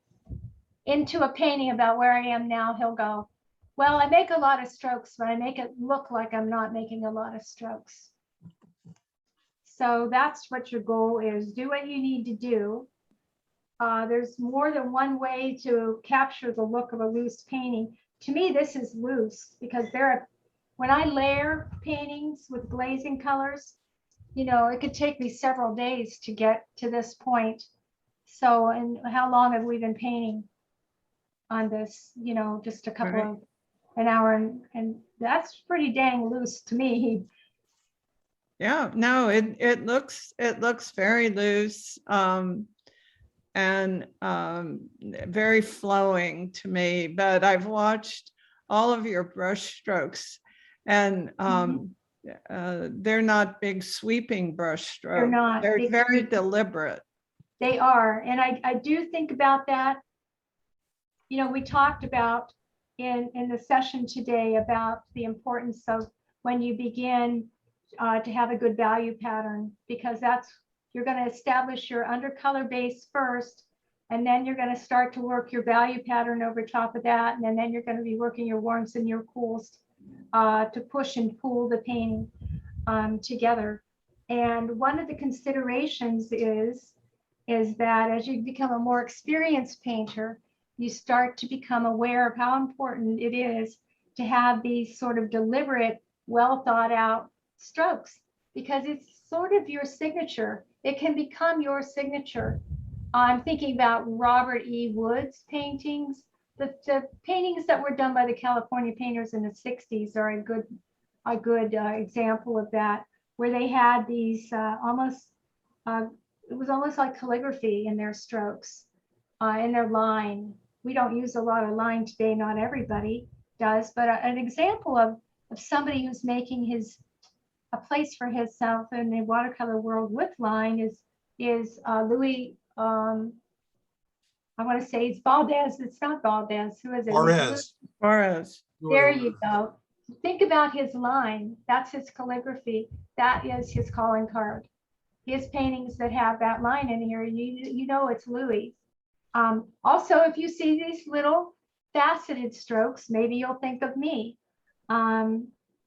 into a painting about where I am now, he'll go, well, I make a lot of strokes, but I make it look like I'm not making a lot of strokes. So that's what your goal is. Do what you need to do. There's more than one way to capture the look of a loose painting. To me, this is loose because when I layer paintings with glazing colors, you know, it could take me several days to get to this point. So, and how long have we been painting on this? You know, just a couple Right. of an hour, and that's pretty dang loose to me. Yeah, no, it looks very loose, and very flowing to me. But I've watched all of your brush strokes, and they're not big sweeping brush strokes. not They're big very sweeping. deliberate. They are, and I do think about that. You know, we talked about in the session today about the importance of when you begin to have a good value pattern, because you're going to establish your undercolor base first, and then you're going to start to work your value pattern over top of that, and then you're going to be working your warmths and your cools to push and pull the painting together. And one of the considerations is that as you become a more experienced painter, you start to become aware of how important it is to have these sort of deliberate, well thought out strokes, because it's sort of your signature. It can become your signature. I'm thinking about Robert E. Wood's paintings. The paintings that were done by the California painters in the 60s are a good example of that, where they had these it was almost like calligraphy in their strokes, in their line. We don't use a lot of line today, not everybody does, but an example of somebody who's making a place for himself in the watercolor world with line is Louis, I want to say it's Valdez. It's not Valdez. Who is it? Juarez. Whereas, There you go. Think about his line. That's his calligraphy. That is his calling card. His paintings that have that line in here, you know it's Louis. Also, if you see these little faceted strokes, maybe you'll think of me.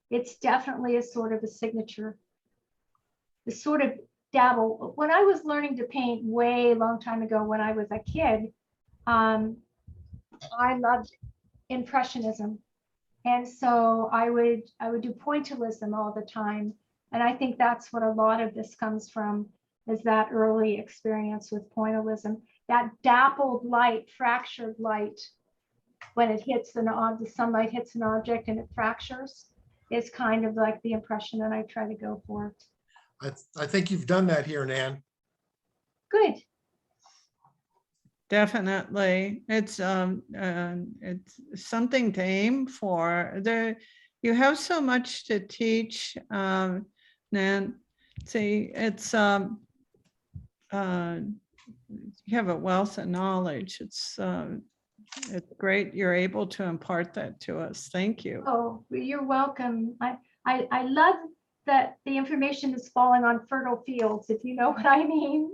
It's definitely a sort of a signature. The sort of dabble. When I was learning to paint way long time ago, when I was a kid, I loved Impressionism. And so I would do pointillism all the time. And I think that's what a lot of this comes from, is that early experience with pointillism. That dappled light, fractured light, when it hits the sunlight hits an object and it fractures, is kind of like the impression that I try to go for. I think you've done that here, Nan. Good. definitely, it's something to aim for. You have so much to teach, Nancy. It's you have a wealth of knowledge. It's great you're able to impart that to us. Thank you. Oh, you're welcome. I love that the information is falling on fertile fields, if you know what I mean.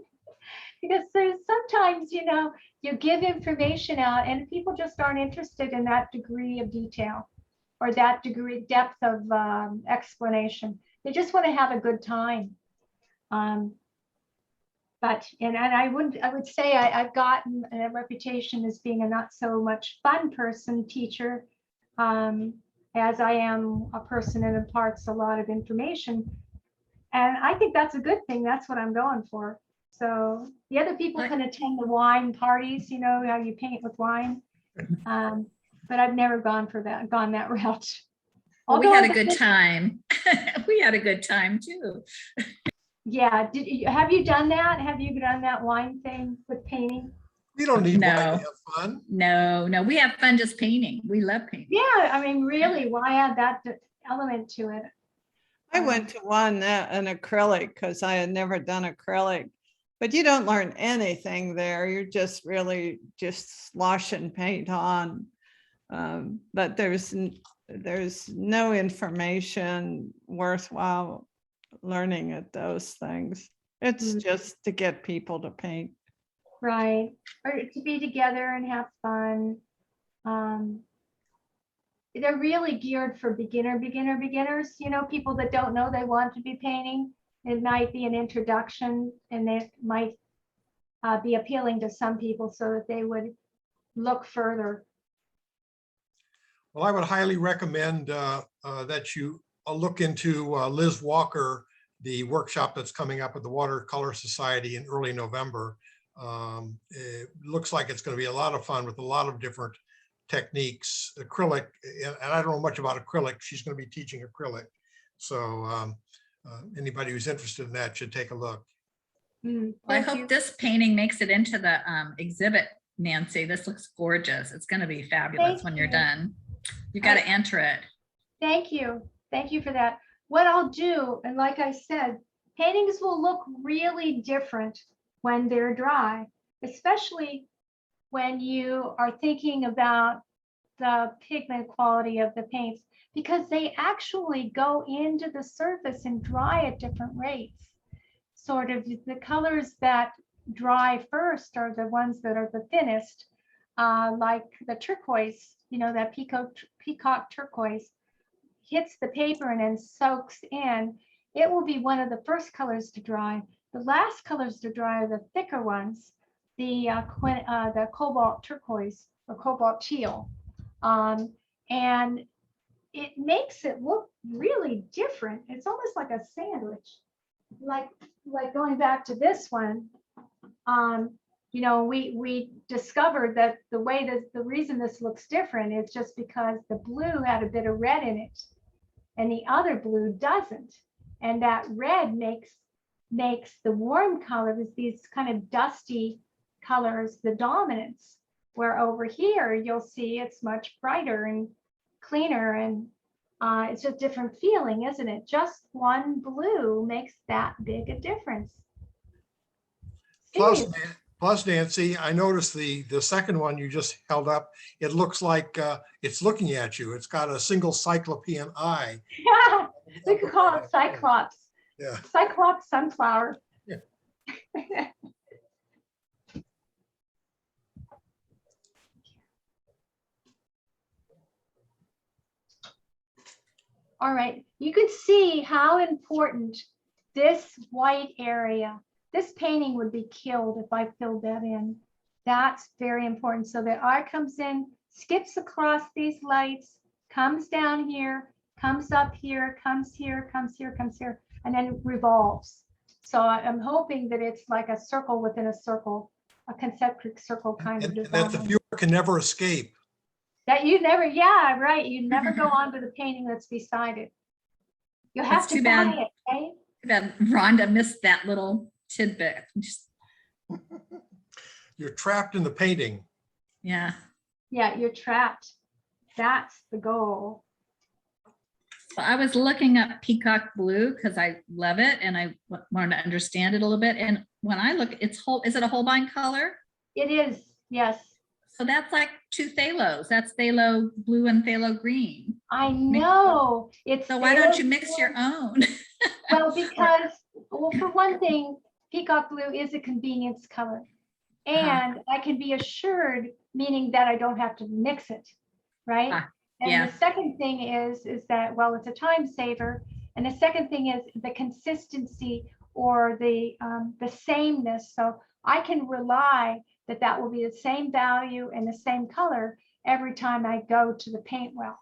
Because there's sometimes, you know, you give information out and people just aren't interested in that degree of detail or that degree depth of explanation. They just want to have a good time. But I would say I've gotten a reputation as being a not so much fun person teacher, as I am a person that imparts a lot of information. And I think that's a good thing. That's what I'm going for. So the other people can attend the wine parties, you know, how you paint with wine. But I've never gone that route. Well, we had a good time. We had a good time too. Yeah. Have you done that? Have you done that wine thing with painting? We don't need wine to No. have fun. No, we have fun just painting. We love painting. Yeah. I mean, really, why add that element to it? I went to one, an acrylic, because I had never done acrylic, but you don't learn anything there. You're just really just sloshing paint on. But there's no information worthwhile learning at those things. It's just to get people to paint. Right, or to be together and have fun. They're really geared for beginners, you know, people that don't know they want to be painting. It might be an introduction, and it might be appealing to some people so that they would look further. Well, I would highly recommend that you look into Liz Walker, the workshop that's coming up at the Watercolor Society in early November. It looks like it's going to be a lot of fun with a lot of different techniques, acrylic, and I don't know much about acrylic. She's going to be teaching acrylic. So anybody who's interested in that should take a look. Well, I hope this painting makes it into the exhibit, Nancy. This looks gorgeous. It's going to be fabulous when you're done. You got to enter it. Thank you. Thank you for that. What I'll do, and like I said, paintings will look really different when they're dry, especially when you are thinking about the pigment quality of the paints, because they actually go into the surface and dry at different rates. Sort of the colors that dry first are the ones that are the thinnest, like the turquoise, you know, that peacock turquoise hits the paper and then soaks in. It will be one of the first colors to dry. The last colors to dry are the thicker ones, the cobalt turquoise or cobalt teal. And it makes it look really different. It's almost like a sandwich. Like going back to this one, you know, we discovered that the reason this looks different is just because the blue had a bit of red in it and the other blue doesn't. And that red makes the warm colors, these kind of dusty colors, the dominance, where over here you'll see it's much brighter and cleaner, and it's a different feeling, isn't it? Just one blue makes that big a difference. Plus, Nancy, I noticed the second one you just held up, it looks like it's looking at you. It's got a single cyclopean eye. Yeah, we could call it Cyclops. Yeah. Cyclops sunflower. Yeah. All right, you can see how important this white area, this painting would be killed if I filled that in. That's very important. So the eye comes in, skips across these lights, comes down here, comes up here, comes here, comes here, comes here, and then revolves. So I'm hoping that it's like a circle within a circle, a concentric circle kind of And design. that the viewer can never escape. That you never, yeah, right. You never go on to the painting that's beside it. You'll have That's to too buy bad. it, right? That Rhonda missed that little tidbit. You're trapped in the painting. Yeah. Yeah, you're trapped. That's the goal. So I was looking up peacock blue because I love it and I wanted to understand it a little bit. And when I look, is it a Holbein color? It is, yes. So that's like two phthalos. That's phthalo blue and phthalo green. I know. It's So why don't you phthalo mix blue. your own? Well, because, well, for one thing, peacock blue is a convenience color. And I can be assured, meaning that I don't have to mix it, right? And yeah. the second thing is that, well, it's a time saver. And the second thing is the consistency or the sameness. So I can rely that will be the same value and the same color every time I go to the paint well.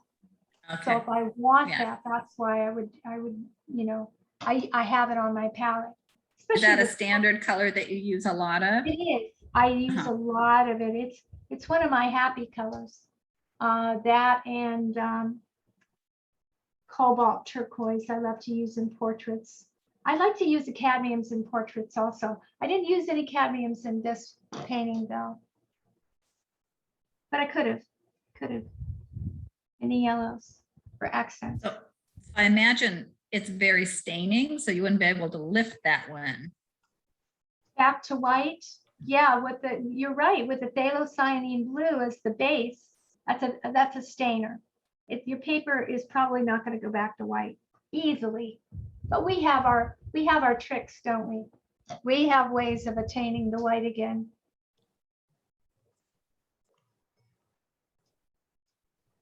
Okay. So if I want Yeah. that, that's why I would, you know, I have it on my palette. Is that a Especially standard color that you use a lot of? it is. I use a lot of it. It's one of my happy colors. That and cobalt turquoise I love to use in portraits. I like to use the cadmiums in portraits also. I didn't use any cadmiums in this painting though. But I could have. Any yellows for accents. So I imagine it's very staining, so you wouldn't be able to lift that one. Back to white. Yeah, you're right, with the phthalocyanine blue as the base, That's a stainer. If your paper is probably not going to go back to white easily, but we have our tricks, don't we? We have ways of attaining the white again.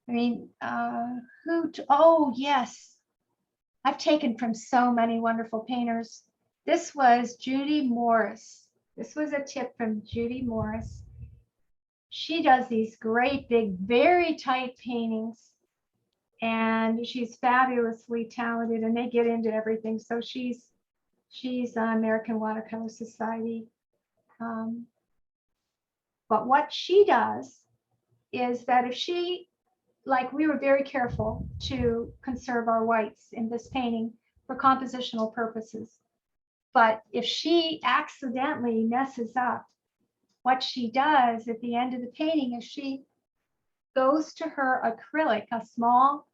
I mean, oh yes, I've taken from so many wonderful painters. This was Judy Morris. This was a tip from Judy Morris. She does these great big, very tight paintings, and she's fabulously talented, and they get into everything. So she's American Watercolor Society. But what she does is that if she, like, we were very careful to conserve our whites in this painting for compositional purposes. But if she accidentally messes up, what she does at the end of the painting is she goes to her acrylic, a small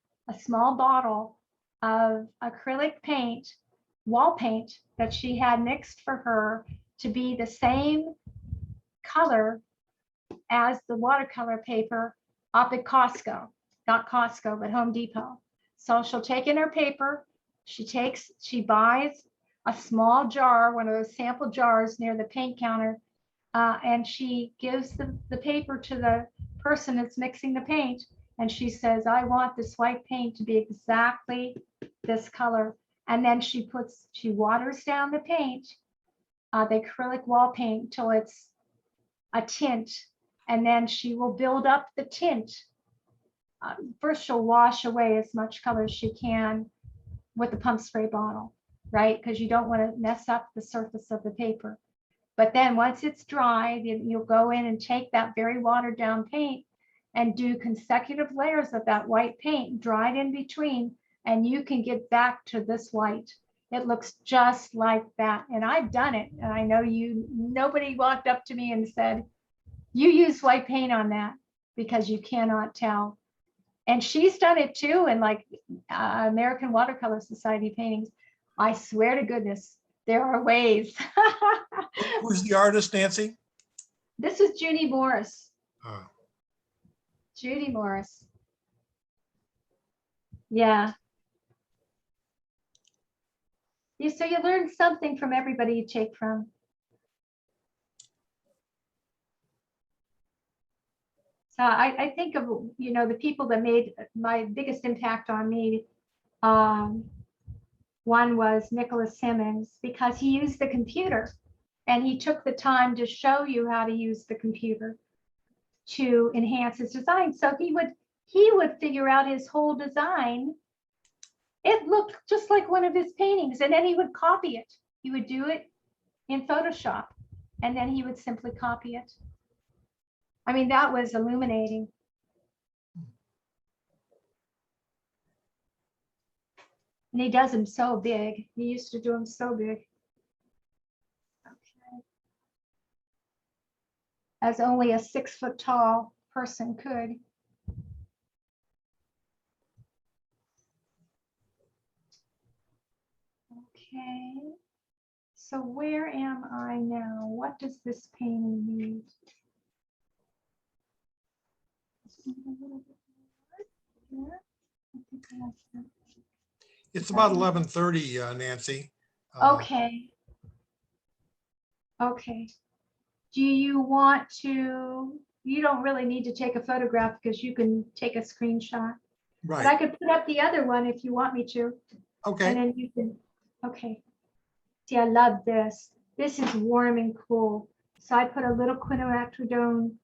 bottle of acrylic paint, wall paint that she had mixed for her to be the same color as the watercolor paper up at Costco, not Costco, but Home Depot. So she'll take in her paper, she buys a small jar, one of those sample jars near the paint counter, and she gives the paper to the person that's mixing the paint, and she says, I want this white paint to be exactly this color. And then she waters down the paint, the acrylic wall paint, till it's a tint, and then she will build up the tint. First, she'll wash away as much color as she can with the pump spray bottle, right? Because you don't want to mess up the surface of the paper. But then once it's dry, you'll go in and take that very watered down paint and do consecutive layers of that white paint, dried in between, and you can get back to this white. It looks just like that. And I've done it. And I know nobody walked up to me and said, you use white paint on that, because you cannot tell. And she's done it too in like American Watercolor Society paintings. I swear to goodness, there are ways. Who's the artist, Nancy? This is Judy Morris. Oh. Judy Morris. Yeah. So you learn something from everybody you take from. So I think of, the people that made my biggest impact on me. One was Nicholas Simmons, because he used the computer and he took the time to show you how to use the computer to enhance his design. So he would figure out his whole design. It looked just like one of his paintings, and then he would copy it. He would do it in Photoshop, and then he would simply copy it. I mean, that was illuminating. And he does them so big. He used to do them so big. Okay. As only a 6 foot tall person could. Okay. So where am I now? What does this painting need? It's about 11:30, Nancy. Okay. Okay. Do you want to, you don't really need to take a photograph because you can take a screenshot. But I Right. could put up the other one if you want me to. And Okay. then you can, okay. See, I love this. This is warm and cool. So I put a little quinacridone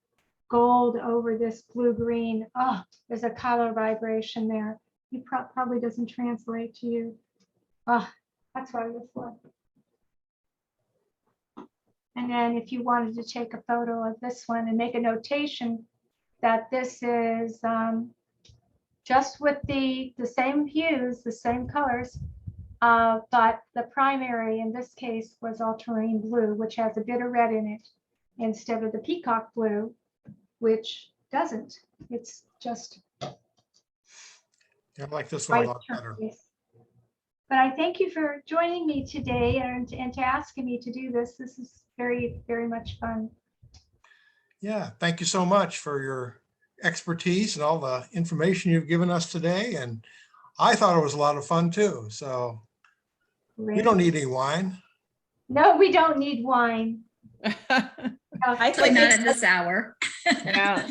gold over this blue green. Oh, there's a color vibration there. It probably doesn't translate to you. Oh, that's what I look for. And then if you wanted to take a photo of this one and make a notation that this is just with the same hues, the same colors, but the primary in this case was ultramarine blue, which has a bit of red in it, instead of the peacock blue, which doesn't. It's just I like this one a white lot better. turquoise. But I thank you for joining me today and to asking me to do this. This is very, very much fun. Yeah, thank you so much for expertise and all the information you've given us today. And I thought it was a lot of fun too. So we Great. don't need any wine. No, we don't need wine. Hopefully not at this hour. Yeah.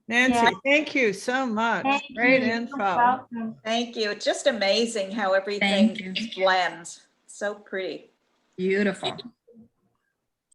Nancy, Yeah. thank you so much. Thank Great you. You're info. welcome. Thank you. It's just amazing how everything Thank you. blends. So pretty. Beautiful.